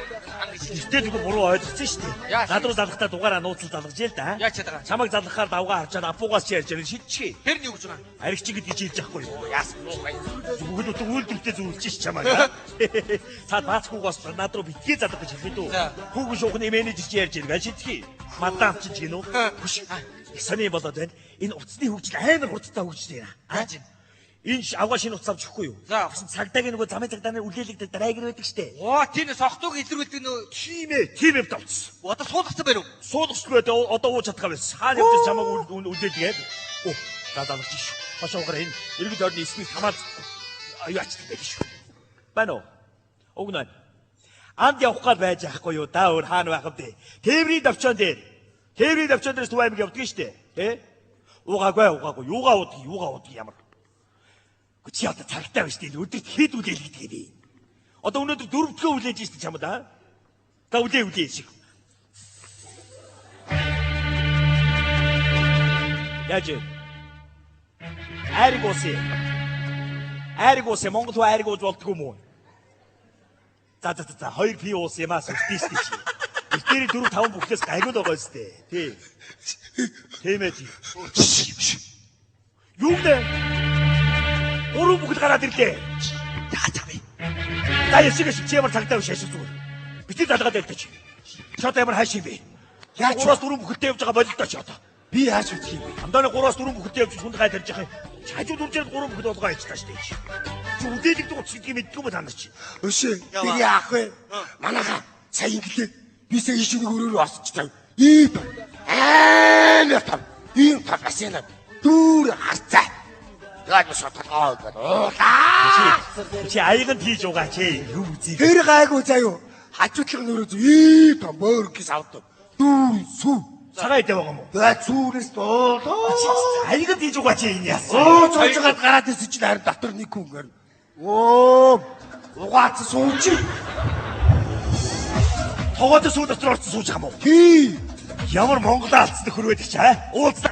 гэж. Эртээ зүгээр буруу ойлгосон шүү дээ. Над руу залгахтаа дугаараа нууцлал залгаж ял да. Яа ч яадаг. Чамайг залгахаар давгаа харчаад апуугаас чи ярьж байгаа шидчихээ. Тэр нь юу гэж байгаа? Аригч гэдэг чи хэлж яахгүй юу? Яасан муухай. Зүгээр үйлдвэртэй зөвлөж ш чамайг. Цаад баацхуугаас над руу битгий залгах гэж хэлээд үү? Хүүхэн шуухны менежер чи ярьж байгаа шидчихээ. Мадам чи гинөө. Сони болоод байна. Энэ утасны хөгжил амар хурдтай хөгжиж байна. Ааж. Энэ авгаа шинэ утас авч өгөхгүй юу? За, цагдаагийн нөгөө замын цагдаа үлээлэгдэл дараагэр байдаг штэ. Оо, тийм сохтууг илрүүлдэг нөө. Тийм юм тавц. Одоо суулгацсан байна уу? Суулгахгүй одоо ууж чадхаа байсан. Хаана явж чамайг үлээлгээд. Оо, даалгаж ш. Хашуугаар энэ иргэд орны эсмийг хамаад аюу ачдаг байх шүү. Байна уу? Уг нь. Анд явах гал байж ахгүй юу? Да өөр хаана байх вэ? Тээврийн давчаан дээр. Тээврийн давчаан дээрс Түвай аймаг явдаг штэ. Тэ? Угаагүй. Юугаа удах ямар. Чи одоо цагтаа биш тийм өдөрт хэд үлээлгдэг юм бэ? Одоо өнөөдөр 4 дахь үлээж штэ чамд аа. За үлээ шиг. Яаж? Айрыг уусан Монгол хөө айрыг ууж болдгоо юм уу? За 2 пи уусан юмас үстэйс тийш. Ихтери 4 5 бүхлээс гайгүй л байгаа штэ. Тий. Тэмээ тий. Юу вэ? Уруу бүхэл гараад ирлээ. Яатав. За яшиг чи ямар цагтаа биш ашиг зүгээр. Бити залгаад байлтаач. Чи одоо ямар хааш юм бэ? Яаж 3-4 бүхэлтэй явж байгаа бололтой чи одоо. Би яаж үтх юм бэ? Амдааны 3-4 бүхэлтэй явж хүнд гай тарж байгаа. Хажууд үржээд 3 бүхэл болгоо ичтаа штэ. Чи үдээлэгдэг утсгэдгийг мэдгүй мө танаар чи. Өшөө. Тэр яах вэ? Манайха сая инглээ. Бисээ ишүүнийг өрөөрөө осч тав. Ийм амар тав. Ийм тав басна. Дүүр харцаа. Яаж шатгаа гэдэг. Чи аяганд хийж угаа чи. Юу үзье. Тэр гайгүй заяа. Хажуудлага нөрөө ийм том бөөргис авдаг. Дүүр сүү. Цагаа идэ байгаа юм уу? За зүүрээс дуулаа. Аяганд хийж угаа чи энэ яасан. Оо цоожгаад гараад ирсэн чинь харин дотор нэг хүн гэр. Оо угаац сууч. Тогоод сүү дотор орсон сууж байгаа юм уу? Тий. Ямар Монгол алдсан хөрвэдэг чи аа? Уулзлаа.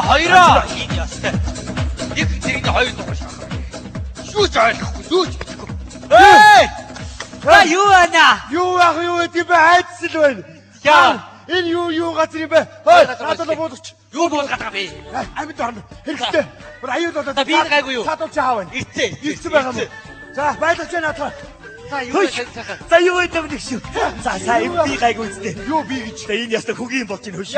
Хоёроо. Энэ ястай. Нэг зэрэг хоёр дугаар шахах. Шүүж ойлгохгүй, шүүж битгэхгүй. За юу байна? Юу ах юу гэдэг бэ? Айдсэл байна. Яа. Энэ юу газар юм бэ? Хой, надад буулгач. Юу буулгаад байгаа бэ? Амьд орно. Хэрэгтэй. Бүр аюул болоод. Би гайгүй юу? Садуулж аав байна. Ирсэн байгаа юм. За, байлгаж байна атгаа. За юу гэдэг вэ шүү. За би гайгүй үстэй. Юу би гэж. Энэ ястаа хөгийн болж ин хөш.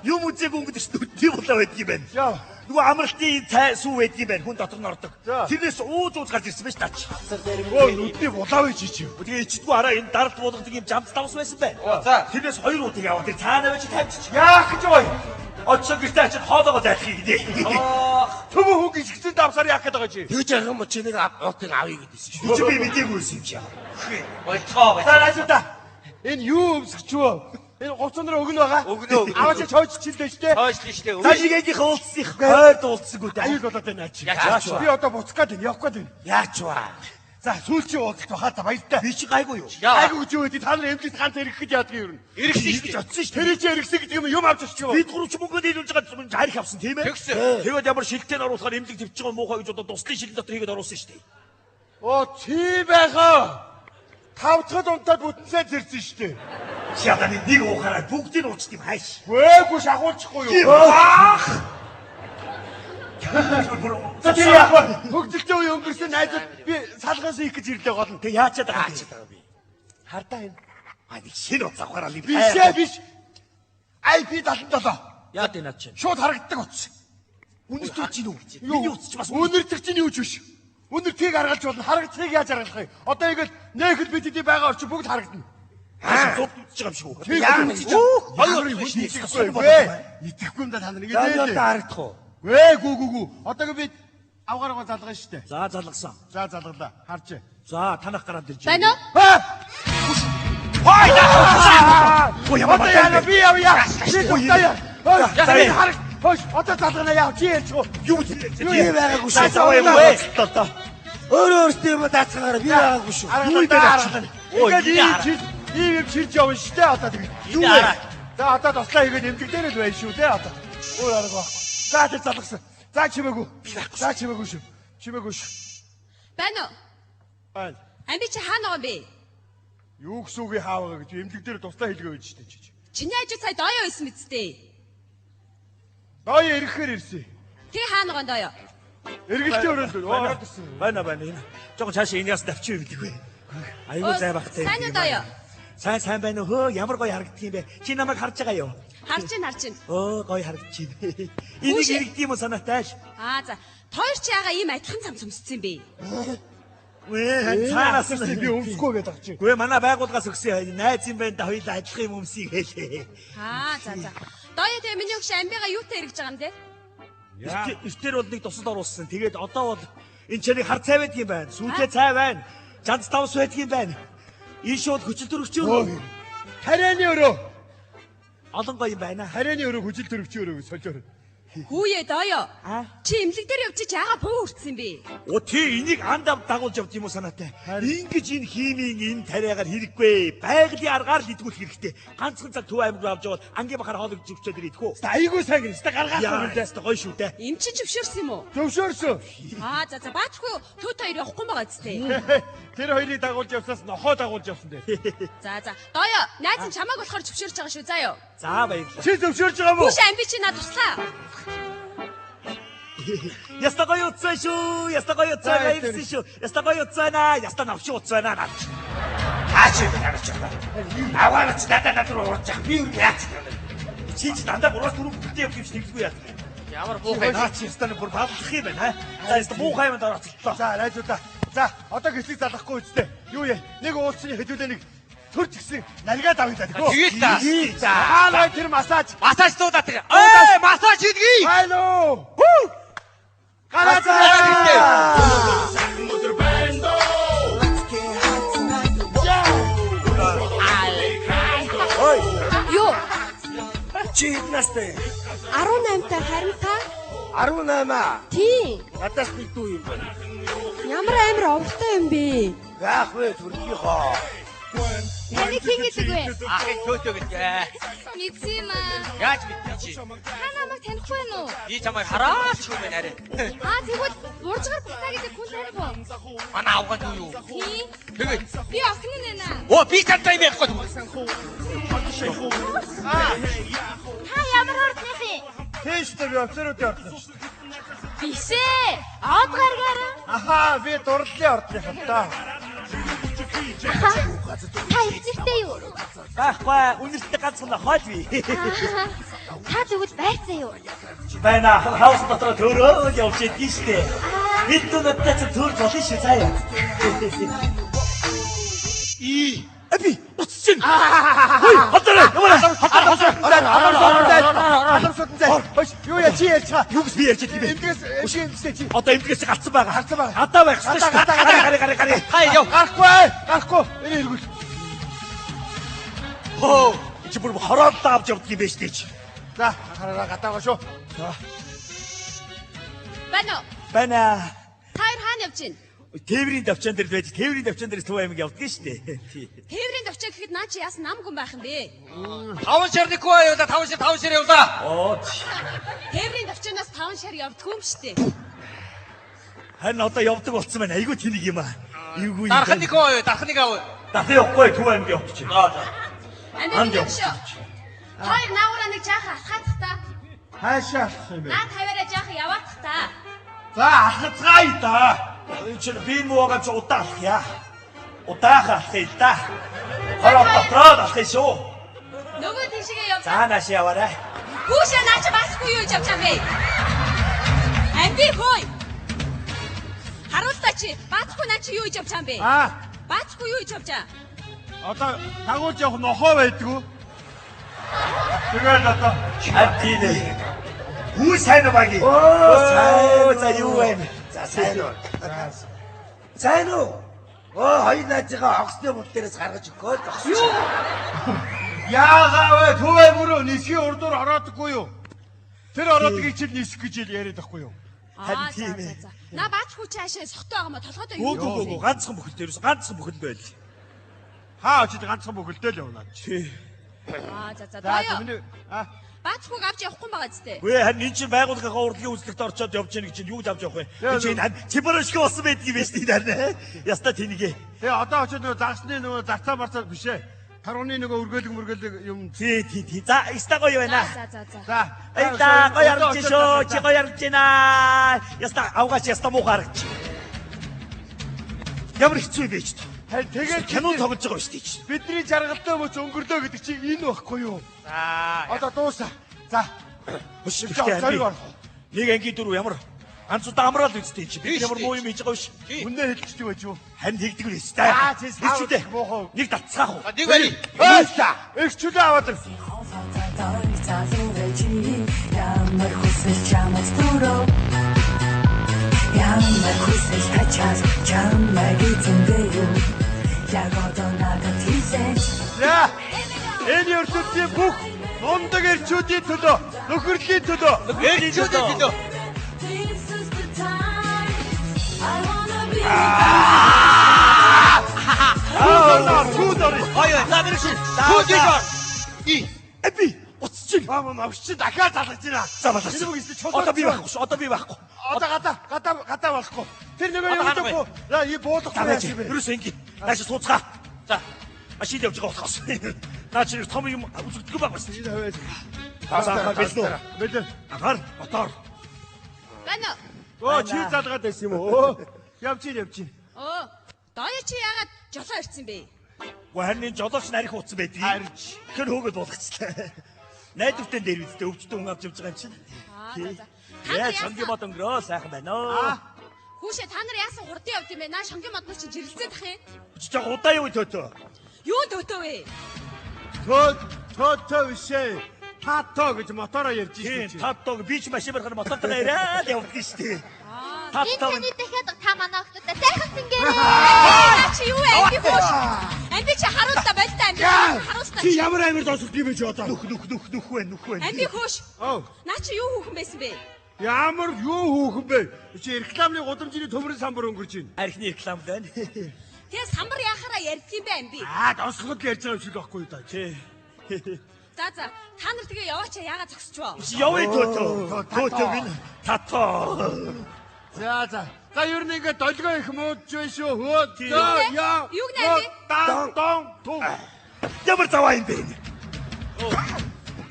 Юм үзег өнгөд шүү. Тий болоо байдаг юм байна. Яа. Нөгөө амралтын цай сүү байдаг юм байна. Хүн дотор нь ордог. Тэрнээс ууж гарч ирсэн байж таач. Өө нүдний булаа байж чи. Тэгээ ичдгүй араа энэ даралт буулгадаг юм жамд давс байсан байна. Тэрнээс 2 удаа яваад тэр цаанаа байж тавьчих. Яах гэж бай. Очоо гэртээ очиж хоолоогоо зайлхий гэдэг. Төмөн хүн гисгцэн давсаар яах гээд байгаа чи. Тэгж яах юм чи нэг оотыг авъя гэдээсэн шүү. Чи би мэдээгүй юм чи. Болцоо бай. За наажуута. Энэ юу өмсгч вэ? Энэ 30 нар өгнө байгаа. Өгнө. Аваач чойч чилдэ штэ. Хойшлээ штэ. За жигээгийнхээ уулцсих хойр дуулцсаг үү. Аюул болоод байна чи. Яач вэ? Би одоо буцах гээд байна. Явах гээд байна. Яач вэ? За сүүлчийн уулзалт бахаа та баяртай. Би чи гайгүй юу? Гайгүй гэж юу гэдэг та нар эмнэлэгт ганц эргэхэд яадаг юм. Эргэсэн гэж очсон шүү. Тэр чи эргэсэн гэдэг юм авч очиж байгаа. Бид гурав ч мөнгөд нийлүүлж байгаа харих авсан тийм ээ. Тэгээд ямар шилтээр оруулахаар эмнэлэг твж байгаа муухай гэж одоо туслын шил дотор хийгээд оруулсан шүү дээ. Оо чи байхаа. 5 дахь унтаад бүтэнсээ зэрсэн шүү дээ. Чи одоо нэг уухаараа бүгдийг уучт юм хайш. Вээгүй шахуулчихгүй юу? За тийм яах вэ? Хөгжилтэй үе өнгөрсөн найзууд би салгаас их гэж ирлээ гол нь. Тэг яачаад байгаа би. Хардаа энэ. Нэг шинэ утас авахаараа ли. Биш. IP77. Яа дээ над чинь. Шууд харагддаг утас. Үнэртэж чинь үү? Миний утас ч бас үнэртэж чинь юу ч биш. Өнөр тийг харгалж болно. Харагдахыг яаж харгалах вэ? Одоо ингэж нээхэд бид хэдий байгаа орчин бүгд харагдана. Зуд үзэж байгаа юм шиг үү? Яа гэж хоёр итгэхгүй юм да та нар ингэ нээлээ. Харагдах уу? Гүү. Одоо бид авгааргаа залгана шүү дээ. За залгасан. За залгалаа. Харж. За танах гараад ирж байна уу? Ой яа би явъя. Хөөш одоо залгана яа чи ярьж юу байгаагүй шүү. Өөрөөсөө юм даацгаараа би байгаагүй шүү. Юу дээр ийм чирж явна шүү дээ одоо тэгээд. Юу вэ? За одоо туслаа хийгээд эмгэг дээр л байна шүү дээ одоо. Өөр арга. За тэр залгасан. За чимээгүй. За чимээгүй шүү. Байна уу? Байна. Амби чи хаана байгаа бэ? Юу гэсүгээ хааваа гэж эмгэг дээр туслаа хийлгээ байж шүү дээ. Чиний ажил сая дооёо байсан мэт дээ. Дооёо ирэхээр ирсэн. Тий хаана байгаа дооёо? Эргэлтийн өрөөнд байна. Жог цаашаа энэс давчих юм гэдэг вэ? Айгуу зай багтай. Сайн уу дооёо? Сайн байна уу? Хөө ямар гоё харагддаг юм бэ? Чи намайг харж байгаа юу? Харж байна. Гоё харагдаж байна. Энийг иргэдэм юм санаатай ш. За. Тойр чи яага ийм адилхан цамц өмссөн бэ? Цаанаас би өмсөхгүй гэдэг ах чи. Гүй манай байгууллагаас өгсөн найз юм байна да хоёулаа адилхан юм өмсөе гэлээ. За. Дооёо тэгээ миний өгш амбигаа юутай эргэж байгаа юм те? Эртээр бол нэг тусад оруулсан. Тэгээд одоо бол энэ чарыг хар цай байдаг юм байна. Сүүжээ цай байна. Жанц тавс байдаг юм байна. Энэ шууд хүчил төрөгч өрөө. Харээны өрөө. Олон гоё юм байна. Харээны өрөө хүчил төрөгч өрөө гэж солиор. Хүүе дооёо. Чи имлэг дээр явчих чи яага пуу хүртсэн бэ? Тий энийг андав дагуулж явд юм уу санаатай. Ингэж энэ химийн энэ тариагаар хэрэггүй. Байгалийн аргаар л идгүүлэх хэрэгтэй. Ганцхан цаг төв аймаг руу авч яваад ангийн бахаар хоол өгчөөд ирэх үү? Айгуу сайн гэнэ. Гаргаад байна. Гоё шүү дээ. Эм чи зөвшөөрсөн юм уу? Зөвшөөрсөн. За баачгүй төт хоёр явахгүй байгаа зүтэй. Тэр хоёрыг дагуулж явсаас нохоо дагуулж явсан дээ. За. Дооёо, найз нь чамайг болохоор зөвшөөрч байгаа шүү. Заа юу. За баярлалаа. Чи зөвшөөрж байгаа мó? Хүүш амби чи надад туслаа. Яста гоё утсан шүү. Яста гоё утсана. Яста навч утсана над. Хаач юм харж байна. Аваач надад руу урж ах. Би юу яач вэ? Чи дандаа бураас түрүү бүтээ явж нэггүй яа. Ямар буухай чи ястаа бүр бадлах юм байна. За яста буухай юм дөрөцлөө. За найзуудаа. За одоо гэслийг залахгүй үстэй. Юу яа? Нэг уулзсны хэдүүлээ нэг төрч гисэн налгаад авъя даа тэгээд та. Хаалаа тэр массаж дуудаа тэр. Массаж хийдгий. Хайлоо. Гараад Юу? Чи хэднастай? 18-тай харин та 18. тий. Надаас нэг дүү юм байна. Ямар амар овогтой юм бэ? Яах вэ төрхийхоо? Таны хин гэдэг вэ? Ахын төтөө гэж. Мэдсэн юм аа. Яаж мэдээ чи? Та намайг танихгүй байна уу? Би чамайг хараач юм байна арай. Тэгвэл уржгаар бутаа гэдэг хүн таних уу? Манай авгад юу? Тий. Тэгээд Би охин нь байна. би тантай юм ярихгүй. Та ямар ордных вэ? Тэштэй би офицеруудын ордны. Биш ээ. Од гаргаараа. Би дурлалын ордных юм да. Та эцэгтэй юу? Байхгүй, үнэртээ ганцхан хойд би. Та зөвхөн байцаа юу? Байна. Хаус дотор төрөө явж идэв штэ. Бид нүдтэй ч төрж болно шүү заяа. Эби утсан. Хөөе, хотлоо. Юу яа чи ярьж байгаа? Юу гэж би ярьж идэв бэ? Эмгээс чи. Одоо эмгээс галцсан байгаа. Хадаа байх шүү дээ. Гари. Яв. Гарахгүй. Энэ эргүүл. Чи бүр хороод давж явдаг юм байна штэ чи. За, хараа гадаагаа шүү. Байна. Тайр хаана явж байна? Тээврийн давчаан дээр байж тээврийн давчаан дээрээс Төв аймаг явдаг штэ. Тээврийн давчаа гэхэд наа чи яасан намгүй байх юм бэ? 5 ширнэхгүй явуулаа 5 шир явуулаа. Тээврийн давчаанаас 5 шар явдаг юм штэ. Харин одоо явдаг болсон байна. Айгуу тэнэг юм аа. Эвгүй. Дархныг аваа. Дахин явахгүй Төв аймаг явчих. Анд явшаа. Хоёр наагуураа нэг жаахан алхах та. Хаашаа алхах юм бэ? Наа тавиараа жаахан яваах та. За, алхацгаая да. Энэ чинь би муугаа ч удаах яа. Удаахах та. Хороо дотроо алхах шүү. Нөгөө тийшээ явж. За нааш яваарай. Хүүшээ наач басгүй юу явж байгаа бэ? Амби хой. Харуултаа Баатахгүй наа чи юу хийж явж байгаа юм бэ? Баатахгүй юу хийж явж байгаа? Одоо дагуулж явах нохоо байдгүй. Тэгээд одоо Хатине. Хүү сайн багий. За юу вэ? За сайн уу. Сайн уу? Хоёр найзгаа огсны бут дээрээс гаргаж өгөөд огсч. яагаа вэ? Төвөө мөрөө нисхийн урдуур ороодгүй юу? Тэр ороодгийг чинь нисэх гэж яриад байхгүй юу? Тийм ээ. На баатахгүй чаашаа сохтой байгаа ма толгойдоо юу? Гүү ганцхан бүхэл дээрээс ганцхан бүхэл байл. Хаа очиж ганцхан бүхэлдээ л явна. За. Даяа. Баатахгүй авч явахгүй байгаа зү. Үгүй харин энэ чинь байгууллагынхаа урлагийн үзлэгт орчоод явж яах гэж юу авч явах вэ? Энэ чинь цэбэршгэ болсон байдаг юм байна шүү дээ. Яста тэнийгээ. Одоо очиж нөгөө загсны нөгөө зарцаа марцаа биш ээ. Тарууны нөгөө өргөөлөг юм. Тий. За, яста гоё байна. За. Айта гоё харж шүү. Чи гоё харж байна. Яста авгаач яста муу харагч. Ямар хэцүү байж та. Тэгээд кино тоглож байгаа шүү дээ. Бидний жаргалтай мөч өнгөрлөө гэдэг чинь энэ байхгүй юу? За. Одоо дуусаа. За. Нэг ангийн дөрөв ямар ганц удаа амраал үзтээ чи. Бид ямар муу юм хийж байгаа биш. Үнэ хэлчихдэг байж юу? Харин тэгдэг л өстэй. Хэлчихдээ. Нэг татцгаах уу? Нэг барь. Өөста. Эрчүүлээ аваад ир. Ямар хүсэл чамаас дөрөв. Ямар хүсэл тачаас чамайг эзэндээ юу. Яг одоо надад хийсэн. За. Энэ өртөлтийн бүх мундаг эрчүүдийн төлөө, нөхөрлийн төлөө, Эрчүүдийн төлөө. Эби уцчих. Авчиж дахиад залгаж байна. За балаач. Одоо би байхгүй. Гадаа болохгүй. Тэр нэг юм өгөхгүй. За ий буудахгүй юм бэ. Юус ингэ. Нааш сууцгаа. За. Машин явж байгаа болохоос. Наа чи том юм үзэгдэх байх бас. Тасаа бэлнэ. Бэлэн. Агар мотор. Гана. Чи залгаад байсан юм уу? Явж. Даяа чи яагаад жолоо ирсэн бэ? Харин жолооч нарих утсан байдгийг. Харж. Тэр хөөгд болгоцлаа. Найдвартай дээр үстэй өвчтөн хүн авч явж байгаа юм чинь. Яа шонгийн мод өнгөрөө сайхан байна оо. Хүүшээ та нар яасан хурдан явд юм бэ? Наа шонгийн модноо чи жирэлцээд ах юм. Чи жоо удаа юу төтөө? Юу төтөө вэ? Тоо вишээ. Тато гэж мотороо ярьж ирсэн чи. Тато би ч машин барахаар мотортойгоо ирээд явдаг шүү дээ. Энэ таны дахиад та манай охтодоо сайхан сингэрээ. Чи юу вэ? Би хөөш. Амби чи харуултаа байлтаа амби. Харуултаа. Чи ямар амир досох юм бэ чи одоо? Нүх вэ. Амби хөөш. Наа чи юу хүүхэн байсан бэ? Ямар юу хүүхэн бэ? Чи рекламны гудамжны төмрийн самбар өнгөрч байна. Архины реклам байна. Тэгээ самбар яхаараа ярьдаг юм бэ амби? Досгод ярьж байгаа юм шиг байхгүй юу та. За та нар тэгээ яваач яагаад зогсож ба? Явъя тото минь тато. За ер нь ингээд долгоо их муудж байна шүү. Юг нэ? Дон. Ямар заваа юм бэ?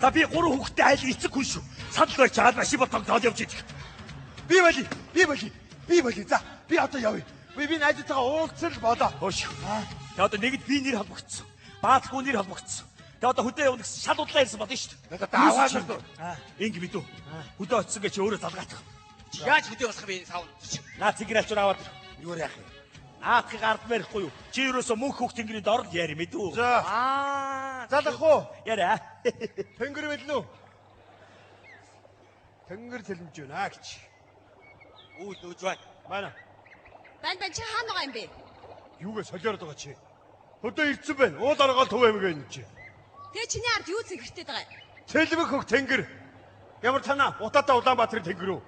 Та би гурван хүүхдээ айл эцэг хүн шүү. Санал байж чаад машин ботогдоод явж идэг. Би боли. За би одоо явъя. Би найзтайгаа уулзсан болоо. Хөөш. Та одоо нэгд би нэр холбогдсон. Баатгүй нэр холбогдсон. Та одоо хөдөө явах шал удлаа ирсэн болно шүү дээ. Надад аваад байна. Инг мэдүү. Хөдөө очсон гэж өөрөө залгаах. Яаж хөдөө басах бэ сав? Наа цэгрээч аваад юу яах юм? Наадхыг гард барихгүй юу? Чи ерөөсө мөнх хөх тэнгэрийн дор яри мэдүү. За. Залах уу? Яриа. Тэнгэр билнэ үү? Тэнгэр сэлэмж байна гэж. Өөж байна. Манай. Бан чи хаана байгаа юм бэ? Юугээ солиороод байгаа чи? Хөдөө ирсэн байна. Уул аргаал төв аймаг байна чи. Тэгээ чиний ард юу цэгэртэй байгаа юм? Цэлбэг хөх тэнгэр. Ямар танаа? Утаатаа Улаанбаатарын тэнгэр үү?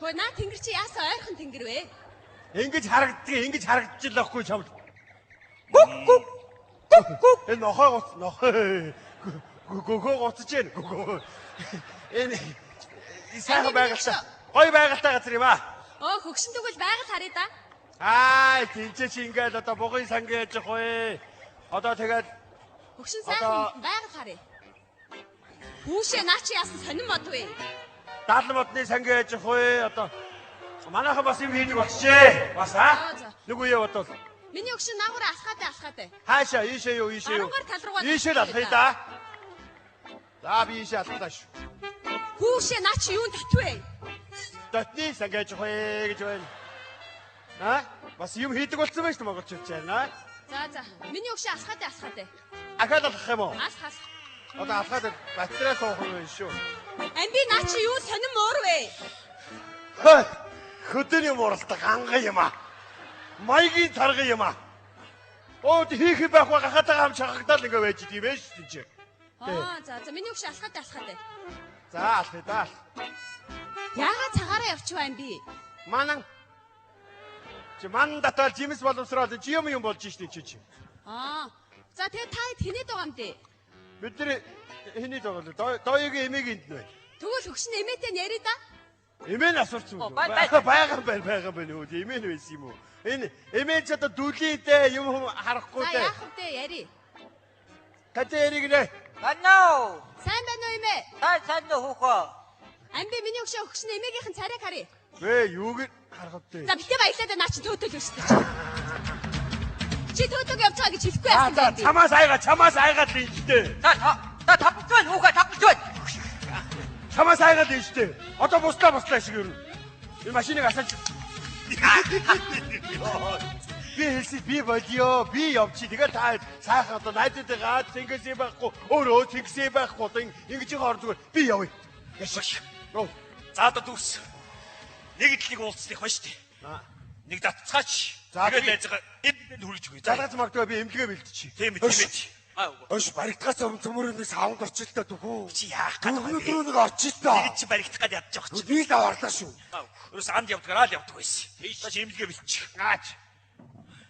Хөөе наа тэнгэр чи яасан ойрхон тэнгэр вэ? Ингэж харагдаж л байхгүй чамд. Гүг. Энэ нохоо гоцож байна. Энэ сайхан байгальтай. Гоё байгальтай газар юм аа. Хөгшин тэгвэл байгаль харъя да. Тинчээ чи ингээд одоо бугын сангийн яж явах вэ? Одоо тэгээд хөгшин сайхан байгаль харъя. Хүүшээ наа чи яасан сонин мод вэ? 70 модны сангийн яж явах вэ? Одоо манайхан бас юм хийж болчихжээ. Бас Нэг үе бодвол. Миний өгшин наагаараа алхаатай. Хаашаа ийшээ юу? Аруугаар тал руугаа. Ийшээ л алхая да. За би ийшээ алхалаа шүү. Хүүшээ наа чи юунд татвэ? Дотны сангаж хөө гэж байна. Аа? Бас юм хийдэг болсон байж монголчууд чаана. За. Миний өгшөө асхаатай. Ахаад алах юм уу? Асхаас. Одоо алхаад батарей суух юм шүү. Амби наа чи юу сонирм уур вэ? Хөөе. Хөдөөний муралдаг ангай юм аа. Маягийн таргай юм аа. Оод хийх байх гахатаа хам чагагдал ингээ байж идэв байж тийч. За миний өгшөө асхаатай. За алхаа. Яагаад цагаараа явчихваа амби? Манан татал жимс боловсроод юм болж штий чи. За тэгээ та тэнэд байгаа юм дээ. Бид нар хэний тоглоо дооёгийн эмээг энд нь байна. Тэгвэл хөгшин эмээтэй нь яриа да. Эмээ нь асуурсан үү? Байгаа байна үү? Эмээ нь байсан юм уу? Энэ эмээ ч одоо дүлийдээ юм харахгүй дээ. Яах вэ яри? Татэ яриг нэ. Банаа. Сайн байна уу эмээ? Сайн хөөхөө. Амби миний өгшөө хөгшин эмээгийнхэн царайг харъя. Юуг харахад дээ. За битээ баялаад наа чи төөтөл шүү дээ. Чи төөтөг явцгаа гэж хэлэхгүй яасан бэ? Чамаас айгаад л инжтэй. Та тавч байна хүүхэ тавч байна. Чамаас айгаад инжтэй. Одоо буслаа шиг өрнө. Энэ машиныг асаач. Би хэлсэн би болио. Би явчих. Тэгээд та сайхан одоо найзуудаа зингээсээ байхгүй. Өөрөө зингээсээ байхгүй. Одоо ингэж хоор зүгээр би явъя. Яшиг. За одоо дүүс. Нэг идлийг уулзлах ба штэ. Нэг татцгаач. Тэгээд айзгаа энд хүргэж өгье. Залгаж магадгүй би эмнэлгээ бэлтчих. Тийм ээ. Өш баригдахаас өмнө цөмөрөний савнд очил та дөхөө. Чи яах гэдэг вэ? Өнөөдөр нэг очил та. Нэг чи баригдах гээд ядчих واخ чи. Би л аварлаа шүү. Ерөөс анд явдгаар л явдаг байсан. Тийш эмнэлгээ бэлтчих. Гаач.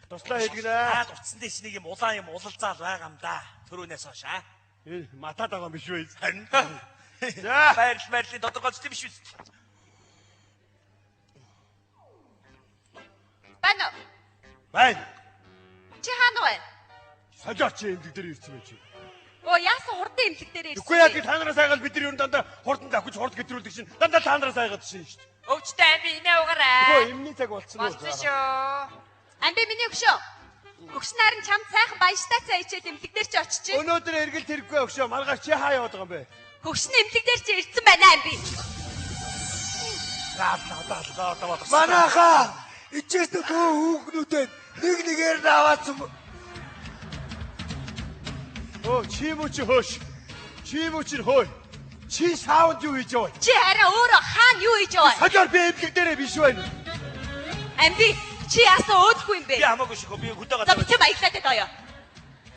Туслаа хэлгэнэ. Утсан дэш нэг юм улаан юм улалзаал байгаа юм да. Төрөөнөөс хойш аа. Энэ матаад байгаа юм биш үү? Харин. За баярлалаа тодорхойлж тийм биш үү? Байна. Чи хаана вэ? Сажаач эмнэлэг дээр ирсэн байж. Яасан хурдан эмнэлэг дээр ирсэн? Үгүй яа чи та нараас айгаад бид нар юу дандаа хурдан давхиж хурд гэтрүүлдэг шин. Дандаа та нараас айгаад шин шүү дээ. Өвчтэй амби инээ угаарай. Үгүй эмний цаг болцсон уу? Болсон шүү. Амби миний өгшөө. Өгш наран чам сайхан баяжтаацаа ичээд эмнэлэг дээр чи очиж. Өнөөдөр эргэл тэргүй өгшөө. Маргааш чи хаа яваад байгаа юм бэ? Өгшний эмнэлэг дээр чи ирсэн байна амби. Манайхаа ичээс төө хүүхнүүдэд нэгээр наваацсан. Чи мөч хөөш. Чи мөч хөөй. Чи саунд юу хийж яваа? Чи арай өөрөө хаана юу хийж яваа? Сажаар би эмнэлэг дээрээ биш байна. Амби чи яасан өөдгүй юм бэ? Би хамаагүй шүү. Би хөдөө За битээ баяглаад даяа.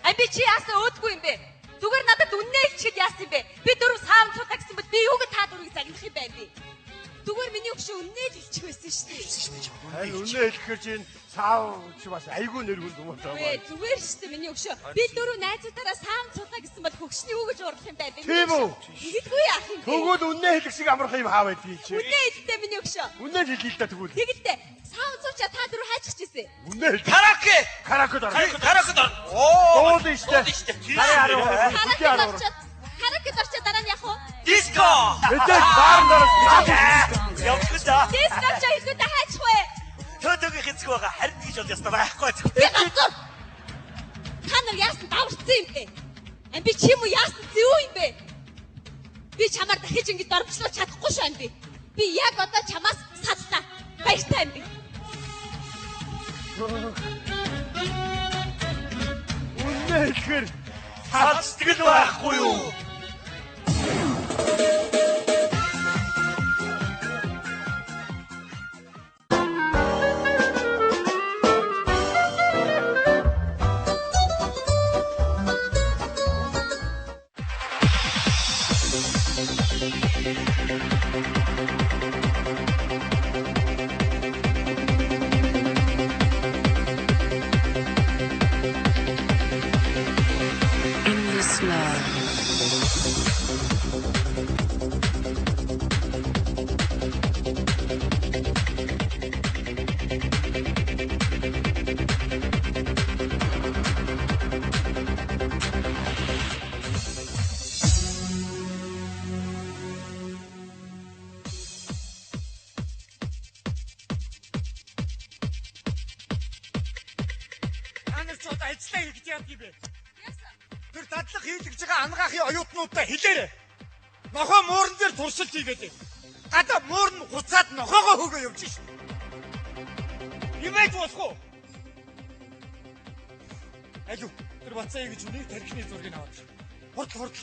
Амби чи яасан өөдгүй юм бэ? Зүгээр надад үннээ хэлчихэд яасан юм бэ? Би дөрөв саам цуудаа гэсэн бод би юуг та дөрвийг загнах юм бэ амби? Зүгээр миний өгшөө үннээ л хэлчих байсан шүү дээ. Харин үннээ хэлэхээр чинь саав чи бас айгүй нэргүн юм байна. Зүгээр шүү дээ миний өгшөө. Би дөрөв найзуудаараа саам цуудаа гэсэн бод хөгшний үг гэж урлах юм байна. Тийм үү? Тэгдэггүй яах юм бэ? Тэгвэл үннээ хэлэх шиг амархан юм хаа байдгийг чи. Үннээ хэлдэ миний өгшөө. Үннээ хэлээ л да тэгвэл. Тэгдэ. Саам цууча та дөрөв хайчих чийсэн. Үннээ хэл. Караоке. Караоке дор. Оо. Дууд штэ. Караоке дорч дараа нь явах уу? Диско. Мэдээж баар дорч. Явчих да. Диско ч хэлгүй та хайчих вэ? Төдөгийн хэцэг байгаа. Харин гэж бол ястаа байхгүй. Би гацуу. Та нар яасан даварцсан юм бэ? Амби чи юм уу яасан зүү юм бэ? Би чамаар дахиж ингэж дорвчлуулж чадахгүй шүү амби. Би яг одоо чамаас садлаа. Баяртай амби. Үннээ хэлэхээр саддаг л байхгүй юу? Тэр дадлах хийлгэж байгаа ангаахын оюутнуудаа хэлээрэй. Нохоо муурн дээр туршилт хийгээд. Гадаа муурн хуцаад нохоогоо хөөгөө явж шин. Имэж босхоо. Алуу, тэр бацаа гэж үнийг тархины зургийг аваад. Хурд.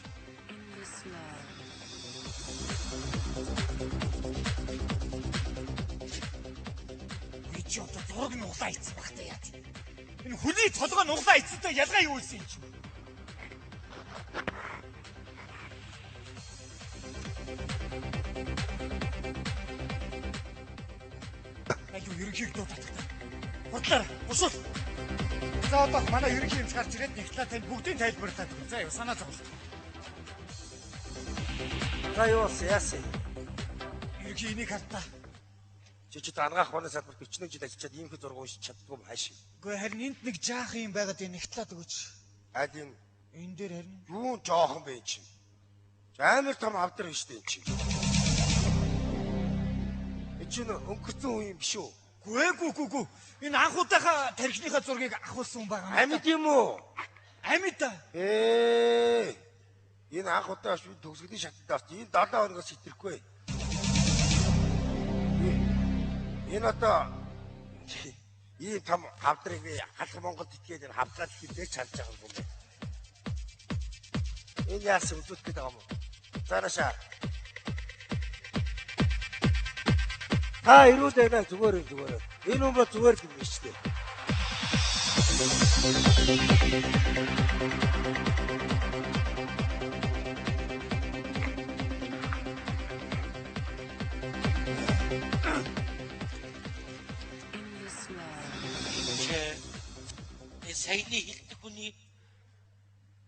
Ичээд зураг нуглаа ийцсэн багтаа яа. Энэ хүний толгой нуглаа ийцсэнтэй ялгаа юу ийсэн юм чи? Алуу ерөнхийг дуудаад. Бодлоо. Бушуул. За одоо манай ерөнхий юмч гарч ирээд нэгтлээ тань бүгдийн тайлбарлаад өгье. За яа санаа зовлоо. За юу яасан? Ерөнхий энийг хартаа. Чи дангаах хоноо салбар 41 жил ажиллаад ийм их зураг уншиж чаддгүй юм хаашаа. Гэхдээ харин энд нэг жаах юм байгаад энэ нэгтлээд өгөөч. Аль энэ Энэ дээр харин юу жоохон бэ чи. Амар том авдар биш дээ чи. Эцэн өнгөрцөн үе юм биш үү? Гү. Энэ анхуудынхаа тархиныхаа зургийг авахулсан хүн байгаа. Амьд юм уу? Амьд та. Энэ анхудаа шүү төгсгөлийн шатндаас энэ 7 хоногоос хитрэхгүй. Энэ одоо ийм том авдрыг халах Монголд итгээд энэ хавтгаад хилдэж чалж байгаа юм байна. Энэ яасан үзүүлэх гээд байгаа юм уу? Цаанаашаа. Ирүүд байна зүгээр. Энэ хүн бол зүгээр юм биш үү? Саяны хэлдэг хүний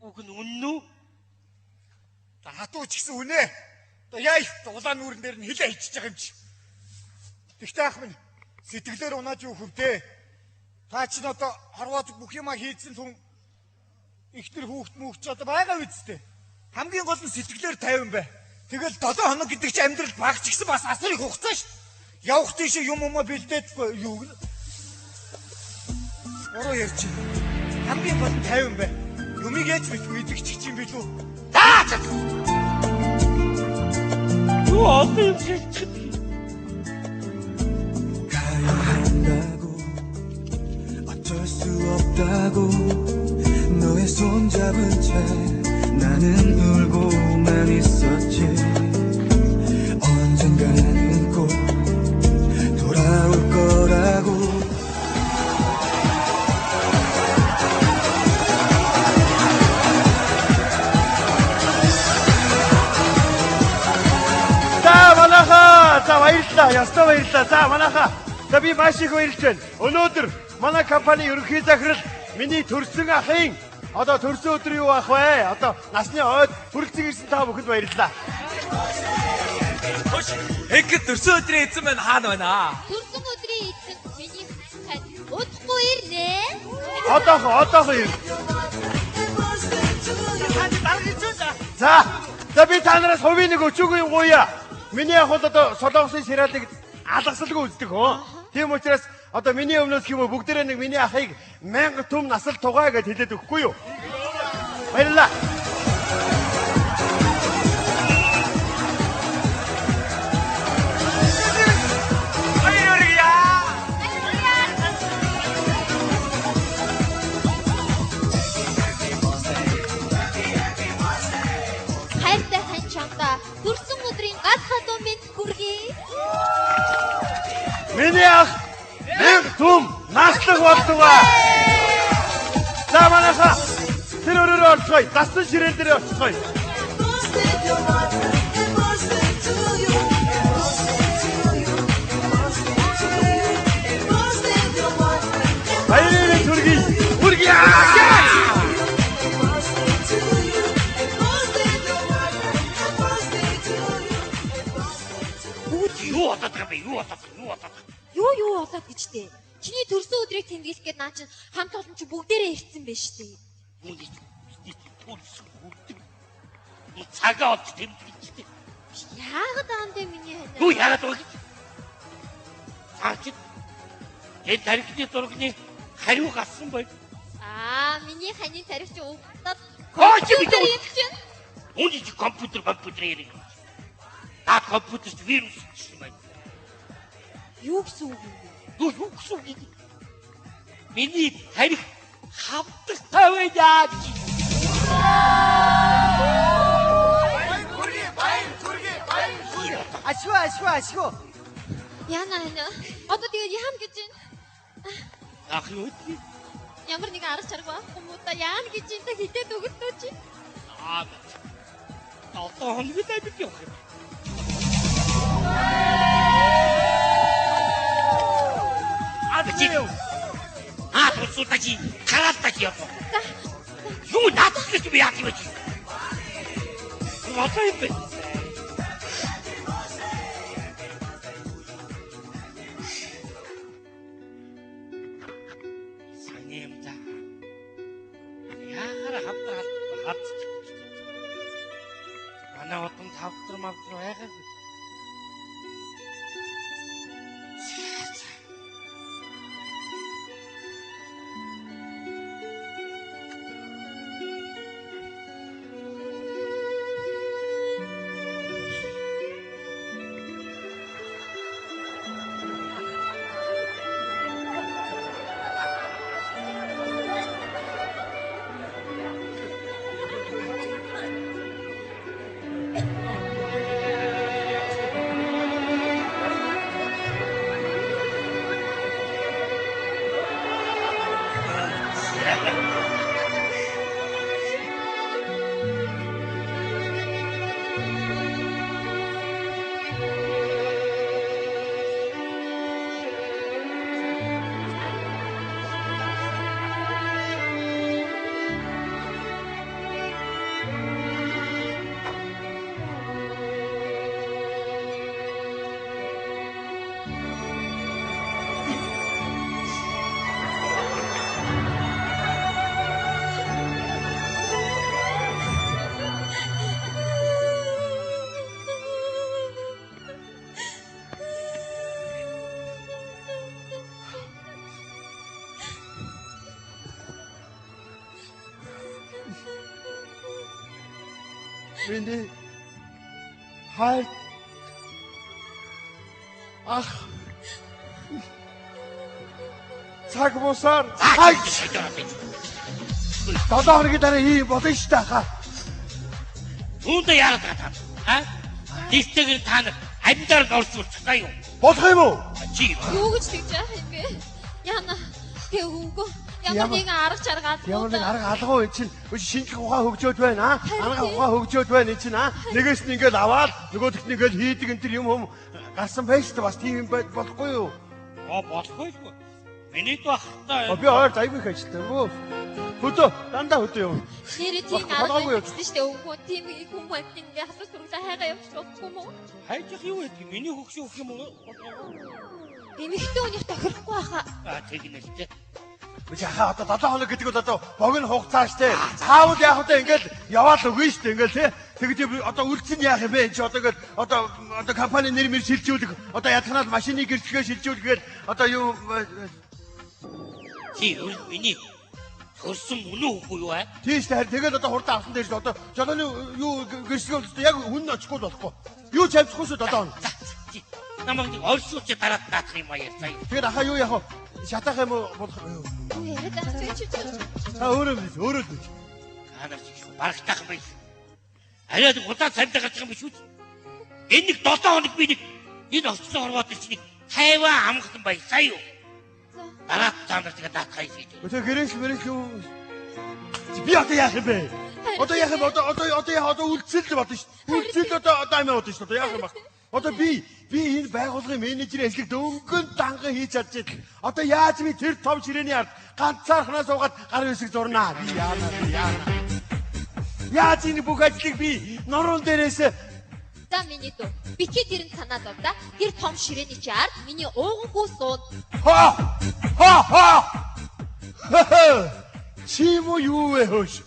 үг нь үнэн үү? Хатуу ч гэсэн үнэ. Одоо яа их улаан нүүрэн дээр нь хилээ хийчихэж байгаа юм чи. Тэгтээ ах минь сэтгэлээр унаад юу хөвдөө. Та чинь одоо хорвоод бүх юма хийдсэн түн ихтер хүүхд мөхч одоо байгаа үсттэй. Хамгийн гол нь сэтгэлээр 50 бай. Тэгэл 7 хоног гэдэг чи амьдрал багч гисэн бас асар их хугацаа ш. Явах тийш юм бэлдээдгүй юу. Ороо ярьж. Хамгийн гол нь 50 бай. Юмыг яаж мэдчих чинь билүү? Юу одоо юм шиг 어쩔 수 없다고 너의 손 잡은 채 나는 울고만 있었지 언젠가는 꼭 돌아올 거라고 За баярлалаа. Ястаа баярлалаа. За манайха. За би маш их баярлж байна. Өнөөдөр манай компани ерөнхий захирал миний төрсөн ахын одоо төрсөн өдөр юу ах вэ? Одоо насны ойд хүрэлцэн ирсэн та бүхэнд баярлалаа. Ингээд төрсөн өдрийн эзэн маань хаана байна? Төрсөн өдрийн эзэн миний хань удахгүй ирнэ. Одоохоо ир. За би та нараас хувийн нэг өчүүгүй юм гуя. Миний ах бол одоо солонгосын сериалыг алгасалгүй үздэг хөө. Тийм учраас одоо миний өмнөөс юм бүгдээрээ нэг миний ахыг 1000 төм насал тугай гэж хэлээд өгөхгүй юу? Баярлалаа. Хайртай хань чамда төрсөн өдрийн гацхаа дум мэд хүргэе. Миний ах 1000 төм наслаг болтугай. За манайха тэр өрөөрөө олцгоё. Дасан ширээл дээр олцгоё. Баярын хүргэе. Юу болоод гэжтэй. Чиний төрсөн өдрийг тэмдэглэх гээд наа чин хамт олон чи бүгдээрээ ирсэн байж тээ. Үүний төрсөн өдөр. И цагаа олж тэмдэглэжтэй. Яагаад аамдаа миний хань? Юу яагаад вэ? Цаач. Энэ тарихны зургийн хариу гарсан бай. Миний ханийн тарих чи угтаад компьютер юм чинь. Үүний компьютер яриг. Компьютерт вирус юм байна. Юу гэсэн үг юм бэ? Юу гэсэн үг юм? миний тарих хавдаг тавья гэж. Ашгүй. Яна одоо тэгээд яам гэж байна. Ах юу гэдэг. Ямар нэг арга чарга байхгүй муу та яам гэж энэ та хитээд өгөлтөө чи. Одоо хонгилаа бид явах юм. Тусуудачи караатачи яваа. Юу надад гэж би яах юм бэ? Мата юм бэ? Санемта. Яахаар хамтаа хат. Манай отон тавтар мавтар байгаад. Миний хайр ах цаг бусаар цаг 7 хоногийн дараа ийм болно шүү дээ хаа. Үүндээ яагаад байгаа та? Дистэгэр та нар амьдаар орсуулчихсан юу? Болох юм уу? Чи Юу гэж тэгж яах юм бэ? Яна тэг үгүй. Ямар нэгэн арга чарга алга. Ямар нэг арга алгуу энэ чинь шинжлэх ухаан хөгжөөд байна аа. Арга ухаан хөгжөөд байна энэ чинь аа. Нэгээс нь ингээд аваад нөгөөдөгт нь ингээд хийдэг энэ төр юм гарсан байж та бас тийм юм болохгүй юу? Болохгүй шүү. Миний бахтай. Би хоёр зайгүй ажилладаг юм уу? Хөдөө дандаа хөдөө юм. Нэрээ тийм арга гэсэн шүү дээ. Үгүй тийм хүмүүс амт ингээ хасах сүрглээ хайгаа явчих болохгүй юм уу? Хайчих юу гэдэг? Миний хөгшөө өгөх юм уу? Эмэгтэй хүнийх тохирохгүй байхаа. Тэгнэ л дээ. Яхаа одоо 7 хоног гэдэг бол одоо богино хугацааш те. Цаавал яг одоо ингээд яваал өгнө шүү дээ ингээд те. Тэгвэл одоо үлдсэн яах юм бэ? Энд чи одоо ингээд одоо компани нэр мэр шилжүүлэх одоо ядханаад машины гэрчлэгээ шилжүүлгээд одоо юу чи миний төрсөн үнэн үгүй юу аа? Тийш тэр тэгэл одоо хурдан авсан дээр одоо жолооны юу гэрчлэгээ өстой яг хүн очихгүй болохгүй. Юу ч авчихгүй шүү 7 хоног. Намайг орсууч дараад таах юм аа яа. Тэгэхээр ахаа юу яах вэ? Шатах юм уу болох юу? Яриад байгаа чи. Өөрөө л. Ханаас барагтах байх. Арайд удаа цамтаа гарчих юм биш үү? Энэ нэг 7 хоног би нэг энэ орцсон орвоод чи нэг 50 амгалан баясаа юу? Дараа цаанаас тэгээ даатгай шийд. Өтө гэрээс юу? Би одоо яах юм бэ? Одоо яах юм? Одоо үлдсэл л бодно шүү. Үлдсэл одоо амиа бодно шүү. Одоо яах юм бэ? Одоо би энэ байгууллагын менежер ажлыг дөнгөн данган хийж чадчих. Одоо яаж би тэр том ширээний ард ганцаархнаа суугаад гар үсэг зурнаа. Би яана. Яаж энэ бүх ажлыг би нуруунд дээрээс За миний дүү. Битгий тэрэн санаад бав да. Тэр том ширээний чи ард миний ууган хүү суун. Чи юу вэ хөөш?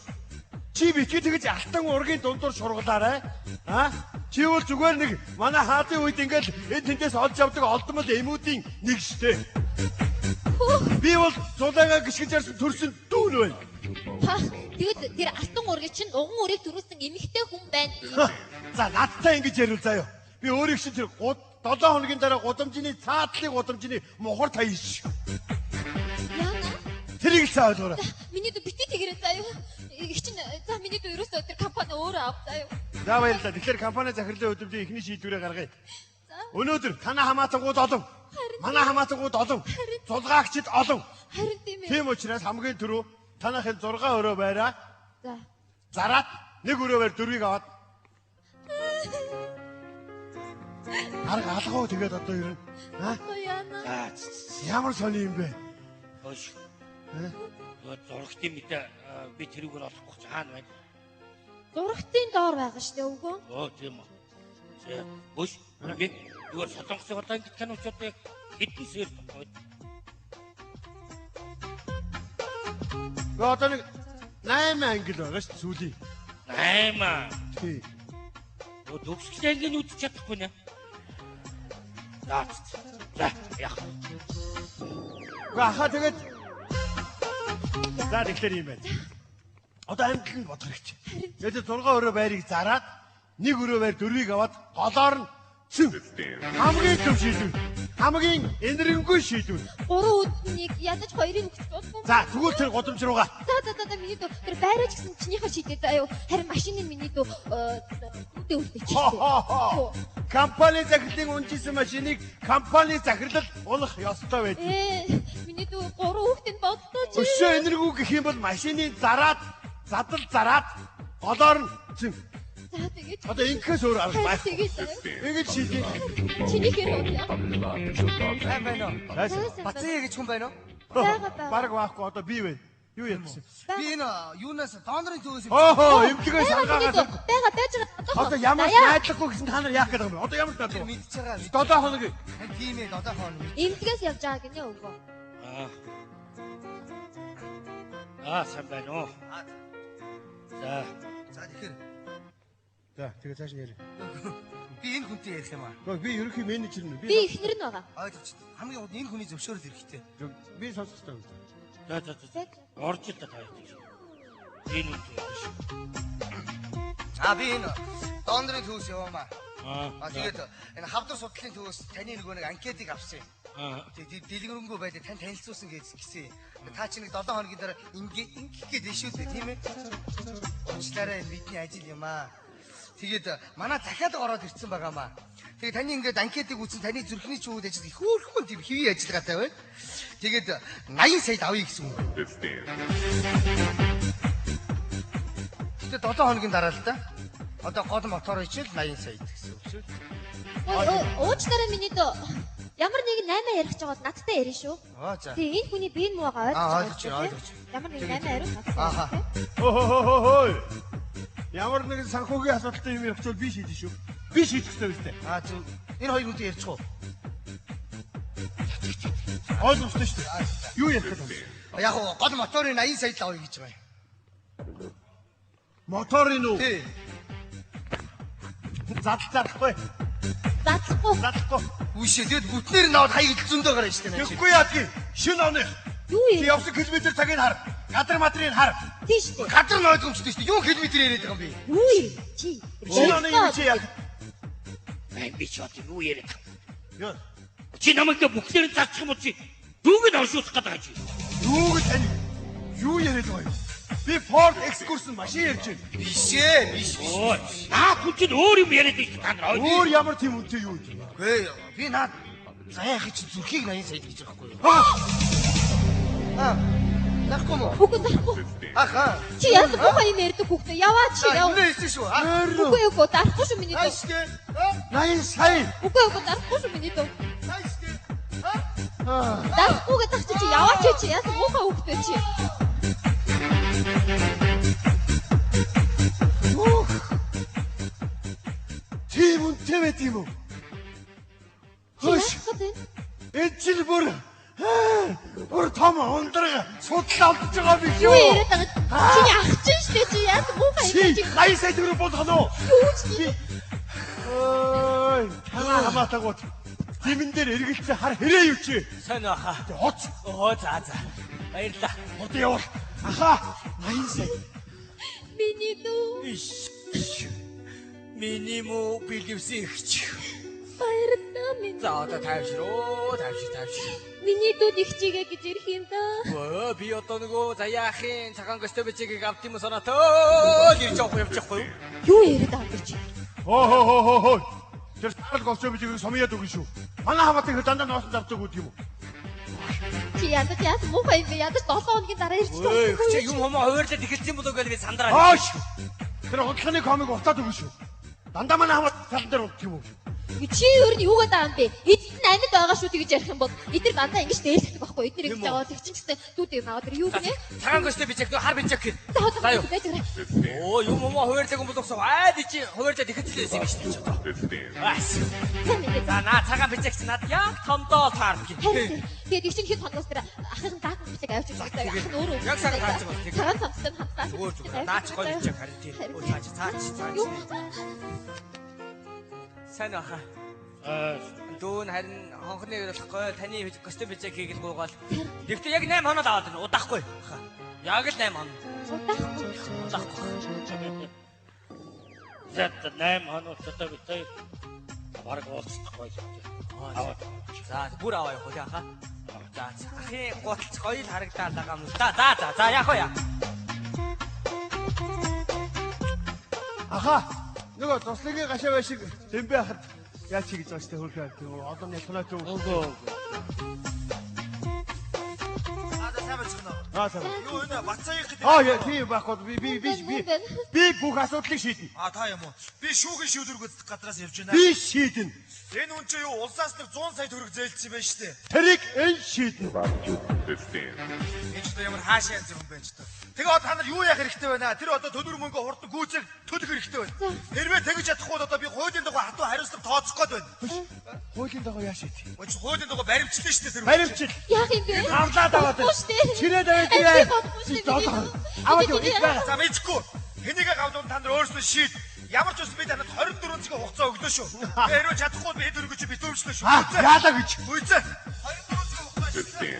Чи битгий тэгж алтан ургийн дундуур шургалаарай. Чи бол зүгээр нэг манай хаадын үед ингээд энэ тэндээс олж авдаг олдмол эмүүдийн нэг штэ. Би бол зулайгаа гიშгэж ярьсан төрсөн дүүн байна. Тэгэд тэр алтан ургийн чинь уган үрийг төрүүлсэн эмэгтэй хүн байна. За надтай ингэж ярил заяа. Би өөрийг чинь тэр 7 хоногийн дараа гудамжны цаатлын гудамжны мухар таяш. Энийг цаа ойлгоорой. Миний дүү бити тэгэрээ заяа. Их чинь за миний дүү ерөөсөө тэр компани өөрөө авах заяа. За баярлалаа. Тэгэхээр компани захирлын өдөртөө эхний шийдвэрээ гаргая. Өнөөдөр танай хамаатангууд олон. Манай хамаатангууд олон. Зулгаагчид олон. Харин тийм ээ. Тийм учраас хамгийн түрүү танайхын 6 өрөө байраа. За. Зараад 1 өрөө байр 4-ийг аваад. Арга алгоо тэгээд одоо юу? Яана. Ямар сони юм бэ? Хөөш. Зургтын мэдээ би тэрүүгээр олохгүй ч хаана байна? Зургтын доор байгаа шүү дээ үгүй. Оо тийм үү. Хөөш. Би зүгээр солонгосын одоо ингэж киночод хэдэн сэр тохиод. Одоо нэг 8 англи байгаа шүү сүүлийн. 8. Тий. Төгсгөл ангийн үдчих чадахгүй нэ. За яах. Гааха тэгээд за тэгэхээр юм байна. Одоо амьдлал нь бодох хэрэгтэй. Тэгээд 6 өрөө байрыг зараад 1 өрөө байр 4-ийг аваад голоор нь хамгийн төв шийдвэр. Хамгийн энэрэнгүй шийдвэр. 3 өднийг ядаж 2-ыг өгч болов. За тэгвэл тэр годомж руугаа. За миний дүү тэр байраач гэсэн чинийхээ шийдээ заяа. Харин машины миний дүү үдээ үлдээчихсэн. Компани захирлын унжсэн машиныг компани захирлал улах ёстой байд. Миний дүү 3 хүүхдийн бодлоо чи. Өшөө энэргүй гэх юм бол машиныг зараад задал зараад голоор нь за тэгээд одоо инкээс өөр арга байхгүй. Тэгээд шийдээ. Чиний хэр удаа? байна уу? Бацаа гэж хүн байна уу? Бараг байхгүй одоо би вэ? Юу ярьсан? Би энэ юунаас донорын төвөөс эмчгээс хангаагаас байгаа байж байгаа. Одоо ямар найдлахгүй гэсэн та нар яах гэдэг юм бэ? Одоо ямар даа? Мэдчихэж байгаа. 7 хоног. Тийм ээ 7 хоног. Эмчгээс явж байгаа гинэ өвгөө. Сайн байна уу? За тэгэхээр за тэгээ цааш нь ярь. Би энэ хүнтэй ярих юм аа. Би ерөнхий менежер нь. Би ихнэр нь байгаа. Ойлгож. Хамгийн гол энэ хүний зөвшөөрөл хэрэгтэй. Би сонсох хэрэгтэй. За. Орж ил та таа. Энэ үү. Би энэ донорын төвөөс яваамаа. Тэгээд энэ хавдар судлалын төвөөс таны нөгөө нэг анкетыг авсан. Тэгээд дэлгэрэнгүй байлаа тань танилцуулсан гэсэн. Та чи нэг 7 хоногийн дараа ингээд дэшүүдээ тийм ээ. Уучлаарай бидний ажил юм аа. Тэгээд манай захиалга ороод ирсэн байгаамаа. Тэгээд таны ингээд анкетыг үзсэн таны зүрхний чүүд ажил их хөөрхөн тийм хэвийн ажиллагаатай байна. Тэгээд 80 сая авъя гэсэн үг. Тэгээд 7 хоногийн дараа л да. Одоо гол мотор ичээл 80 сая гэсэн үг шүү. Уучлаарай миний дөө. Ямар нэг 8 ярих гэж байгаад надтай ярина шүү. Тэгээ энэ хүний биеийн муугаа ойлгож. Ямар нэг 8 ярих надтай. Хөөе. Ямар нэгэн санхүүгийн асуудалтай юм явуул би шийдэн шүү. Би шийдэх ёстой үстэй. Зөв. Энэ хоёр хүнтэй ярьчих уу? Ойлгомжтой шүү дээ. Юу ярих гэдэг вэ? Яг гол моторын 80 сая л авъя гэж байгаа юм. Моторын үү? Тий. Задлахгүй. Задлахгүй. Үшээ тэгэд бүтнээр нь аваад хаяг зөндөө гараа штэ нэ. Тэгэхгүй яадгийг шин оных. Юу юм? Явсан километр цагийг хар. Гадар матрыг хар. Тийш үү? Гадар нь ойлгомжтой штэ. Юу километр яриад байгаа юм бэ? Юу юм? Чи. Шин оны юу чи яах? Би ч одоо юу яриад байгаа. Чи намайг бүгдээр нь зарчих юм уу чи? Дүүг нь оршуулах гэдэг чи. Юу гэж тань? Юу яриад байгаа юм? Би Ford Excursion машин ярьж байна. Биш. Хүн чинь өөр юм яриад их та нар. Өөр ямар тийм үнтэй юу юм? Үгүй би наад заяахыг чи зүрхийг 80 сая гэж байгаа байхгүй юу? Нахгүй мó. Үгүй дарахгүй. Чи яасан бухаа юм ярьдаг хүүхдээ яваа чи яв. Юу нээсэн шүү. Үгүй дарахгүй шүү миний дөө. 80 сая. Үгүй дарахгүй шүү миний дөө. Дарахгүй гэдэг чи яваа чи яасан бухаа хүүхдээ чи. Тийм үнтэй байт юм уу? Хөөш. Энэ чинь бүр том ундраг судал алдж байгаа биш юу? Юу яриад байгаа? Чиний ах чинь шүү дээ чи яасан бухаа юм чи 80 сая төгрөг болгох нь уу? Юу ч ой танаа хамаатаагууд димэн дээр эргэлцээ хар хэрэг юу чи? Сайн баха. Хоц. За. Баярлаа. Одоо явал. Аха 80 сая. Миний дүү. Миний муу билгвсэн ихч. Баярлалаа минь. За одоо тайвшроо, тайвшир. Миний дүүд их чигээ гэж ирэх юм да. Өө би одоо нөгөө заяахын цагаан костюм бичгийг авт юм санаатай ирж явахгүй юу? Юу яриад байгаа юм чи? Хоо. Тэр сарал костюм бичгийг сумьяад өгнө шүү. Манай хамаатан их дандаа ноосон завдаг үүд юм уу? Чи ядаж яасан муухай юм бэ? Ядаж 7 хоногийн дараа ирчих. Өө чи юм хомоо хуваарлаад эхэлсэн болоо гэж би сандраа. Хоош. Тэр худлахны комик утаад өгнө шүү. Дандаа манай хамаатан тал дээр удах юм уу? Чи өөр нь юугаад байгаа юм бэ? Эдгээр нь амьд байгаа шүү гэж ярих юм бол эдгээр дандаа ингэж дээлдэг байхгүй. Эдгээр ингэж аваад тэгчихсэн дүүд юм аваад юу гэнэ? Цагаан костюм бичиг хар бичиг гэх. Заа юу. Оо юм хуваарлаг юм боловсоо айд чи хуваарлаад эхэлсэн юм шүү дээ. Аас. За наа цагаан бичиг чи над яг томдоо таар гэх. Тэгээд их чинь хэд хоноос тэр ахын дааг бичиг авч үзсэн. Ах нь өөрөө. Яг цагаан таарч байна. Цагаан цамцтай хамтаа. Зүгээр наач гоё бичиг харин тийм. Оо цаач. Сайн аха. Дүүн харин хонхны ярихгүй таны костюм бичиг хийгээл гуугаал. Гэхдээ яг 8 хоноод аваад байна. Удахгүй. Яг л 8 хоноо. Удахгүй. Зат 8 хоноод цотог битээ. Бараг уулзахгүй. Аваад. За бүр аваа явах яха. За ахын гуталц гоё харагдаад байгаа юм. За яах вэ? Аха. Нөгөө туслагийн гашаа шиг дэмбэ хахад яаж хийж байгаа штэ хөрхөө тийм одоо нэг тоноо төв. Юу энэ бацаах гэдэг. Яа тийм байхгүй би бүх асуудлыг шийднэ. Та юм уу? Би шүүхийн шийдвэргүүд гадраас явж байна. Би шийднэ. Энэ хүн чи юу улсаас нэг 100 сая төгрөг зээлдсэн байж штэ. Тэрийг энэ шийднэ. Энэ ч ямар хаашаа янз хүн байж та. Тэгээ одоо та нар юу яах хэрэгтэй байна? Тэр одоо төлбөр мөнгө хурдан гүйцэг төлөх хэрэгтэй байна. Хэрвээ тэгж чадахгүй одоо би хуулийн дагуу хатуу хариуцлага тооцох гээд байна. Хуулийн дагуу яа шийд? Хуулийн дагуу баримтлаа штэ тэр. Баримтл. Яах юм бэ? Авлаад аваад. Чирээд аваад яа. Аваад юу их байгаа. За мэдхгүй. Хэнийг гавлуун та нар өөрсдөө шийд. Ямар ч ус би танад 24 цагийн хугацаа өглөө шүү. Тэгээ хэрвээ чадахгүй би дөрөнгөж би дөрвчлөө шүү. Яалаа гэж. Үйцээ. 24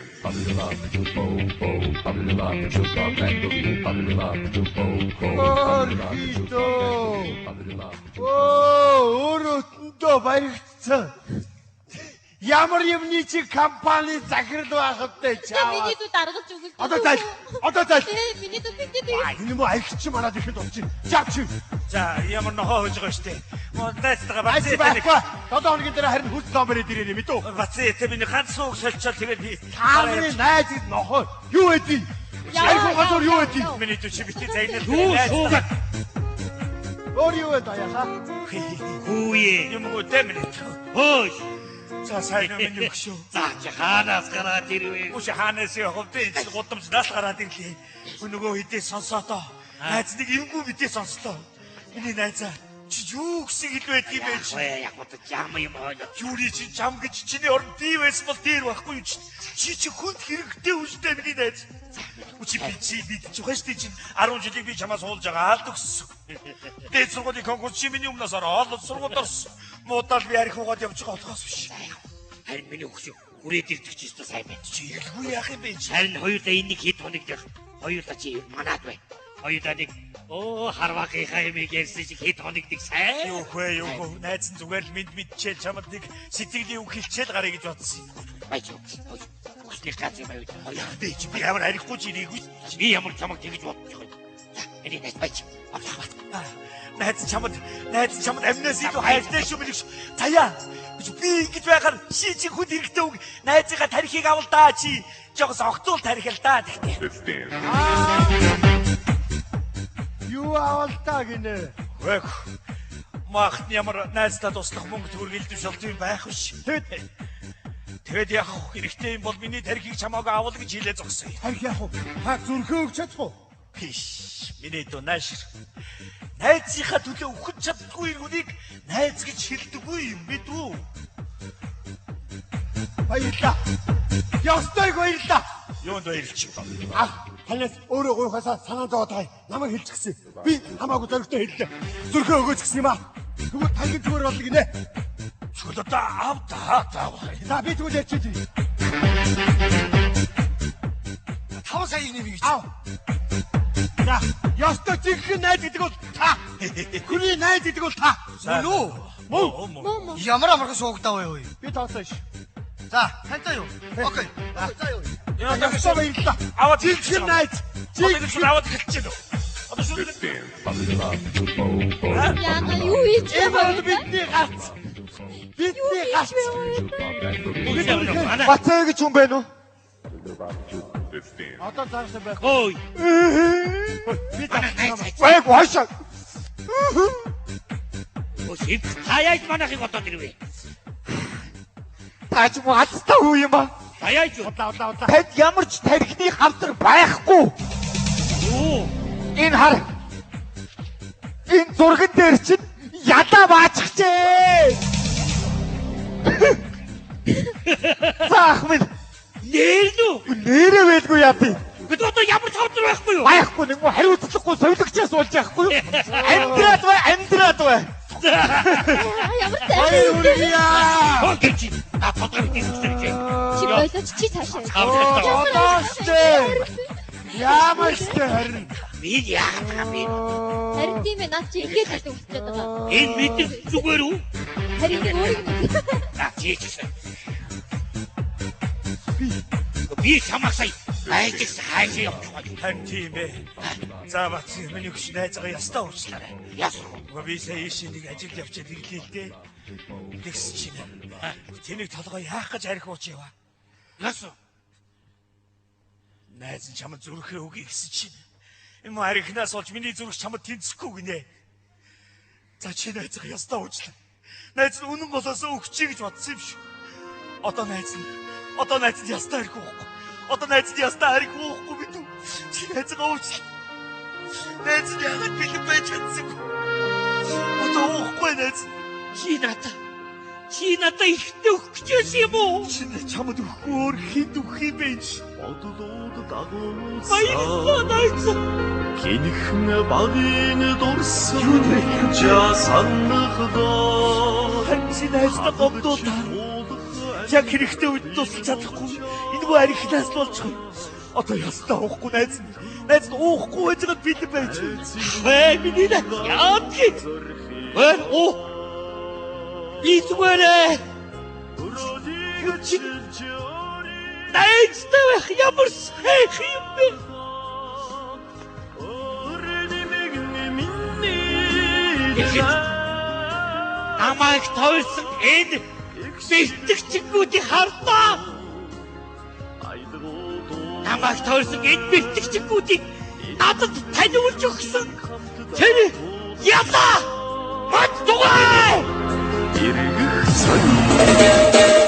өөрөөндөө баригдсан. Ямар юмны чи компани захирал байхтай чаа. Миний дүү даргаж өгөл. Одоо зайл. Миний дүү бид. Энэ мө аягч манад ихэд болчих. Жаач. За ямар нохоо хож байгаа штэ. Моднастайгаа бацээ байхгүй. 7 хоногийн дараа харин хүс номерыг дээрээ мэдүү. Бацээ тэ миний ганц сууг соличоод тэгээд тааны найзад нохоо юу эдий? Айгуу газар юу эдий? Миний төч битээ зайнаа. Суугаад. Өөр юу эдаа яха? Хүүе юм уу тэмнэ. Хөөс. За сайн минь өгшөө. За чи хаанаас гараад ирвэ? Үгүй хаанаас явах вэ? Гудамжнаас гараад ирлээ. Нөгөө хідээ сонсоодоо. Найз нэг юмгүй мэдээ сонслоо. Миний найзаа чи юу гэсэн хэл байдгийг бэ чи? Яг одоо жам юм хоолоо. Юури чи жам гэж чиний орон дивэс бол дээр байхгүй юу чи? Чи хүнд хэрэгтэй үстэй миний найз. Үчи би чи чухаш тий чин 10 жилиг би чамаас уулж байгаа алд өгсөн. Дээд сургуулийн конкурс чи миний өмнөөс ороод сургуульд орсон. Муудал би арих угаад явж байгаа болохоос биш. Харин миний өгсөн хүрээд ирдэг чи өстө сайн байна. Чи илгүй яах юм бэ чи? Харин хоёулаа энэ нэг хэд хоног дээр хоёулаа чи манад бай. Хоёулаа нэг харвахынхаа юм ярьсан чи хэд хоног нэг сайн. Юу хөө найз нь зүгээр л мэдчихээ чамд нэг сэтгэлийн үг хэлчихэл гарыг гэж бодсон. Баяж. Хүснэр кац юм байв. Би ямар харихгүй чи ирээгүй. Би ямар чамаг тэгж бодож байгаа. Эний найз баяж. Найз чамд амнаас илүү хайртай шүү билэг. Заяа. Би ингэж байхаар чи хүнд хэрэгтэй үг найзыгаа тарихыг авал даа чи. Жогс огтуул тарих л даа гэхдээ. Юу авал даа гинэ. Вэх. Махт ямар найзтай туслах мөнгө төгрөглөж шалт юм байх биш. Тэгэд яг хэрэгтэй юм бол миний тарихыг чамаагүй авал гэж хэлээ зогсоо. Тарих яг та зүрхөө өгч чадах уу? Биш. Миний дөө наашир. Найзынхаа төлөө өгч чаддаггүй хүнийг найз гэж хэлдэггүй юм бид үү? Баярлаа. Ястай баярлаа. Юунд баярлж байна? Танаас өөрөө гойхосаа санаа зовоод байгаа. Намайг хэлчихсэн. Би хамаагүй зоригтой хэллээ. Зүрхөө өгөөч гэсэн юм аа. Тэгвэл тангийн зүгээр бол гинэ. Чүлээ аваа. За би тэгвэл ярьчих. 5 сая нэмий гэж. За, ястай чихэн найз гэдэг бол та. Хүний найз гэдэг бол та. Юу? Муу. Ямар амархан суугтаа вэ? Би тооцоош. За, тантай юу? Окей. За юу. Яа, тагсаа баярлаа. Аваад жигхэн найз. Жигхэн аваад хэлчихэ. Одоо шууд Яна юу хийж байгаа вэ? Бидний гац. Бидний гац. Бацаа гэж юм байна уу? Одоо цаашаа байх. Ой. Би таа. Вайшаа. Өсөв таяаж манайхыг одоод ирвэ. Таач муу хацтай юу юм ба? Таяаж удаа. Тад ямар ч тархины хамтраг байхгүй. Юу? Энэ хар. Энэ зурган дээр чинь ядаа бааччихжээ. Заах минь. Нэрээ байлгүй яа би. Бид одоо ямар ч хамтраг байхгүй юу? Байхгүй нэг хариуцлагагүй совилогчаас болж яахгүй юу? Амьдраад бай. Ямар тайван. Окей чи. Апатрын дистрикт. Чи болооч чи цаашаа. Ямар ч харин. Би яах вэ? Харин тийм ээ наад чи ингэж хэлдэг болчиход байгаа. Энэ мэдээ зүгээр үү? Харин өөрийг наа чи. Би чамаасай айдас хайж явах. Харин тийм ээ. За бац миний хөш найзгаа ястаа уучлаарай. Яс. Би сая шинийг ажил явчаад ирлээ л дээ. Тэгс чинь. Тэнийг толгой яах гэж арих ууч яваа. Яс. Найз нь чамд зүрхээ өгье гэсэн чинь. Энэ арихнаас болж миний зүрх чамд тэнцэхгүй гинэ. За чи найзгаа ястаа уучлаа. Найз нь үнэн голоос өгчий гэж бодсон юм шүү. Одоо найз нь ястаа арих уухгүй. Одоо найз нь ястаа арих уухгүй бид. Чи найзгаа уучлаа. Найз нь яагаад бэлэн байж чадсангүй. Одоо уухгүй найз. Чи надад ихтэй өгөх гэж юм уу? Чи чамд өгөхгүй хэд өгөх юм бэ? Бодлоод дагуулсан. Баярлалаа найз. Хинхэн багын дурсан. Жа санахдаа. Чи найзтай гомдуулаа. Яг хэрэгтэй үед тусалж чадахгүй. Энэгүй арихнаас болчихгүй. Одоо ястаа уухгүй найз. Найз нь уухгүй байж байгаа бид байж. Миний найз яад гэж. Ийсвэрэ. Найзтай байх ямар сайх юм бэ? Намайг тойрсон энэ бэлтгэгчгүүдийг хардаа. Намайг тойрсон энэ бэлтгэгчгүүдийг надад таниулж өгсөн. Тэр ядаа! Мат дугай! Иргэх цаг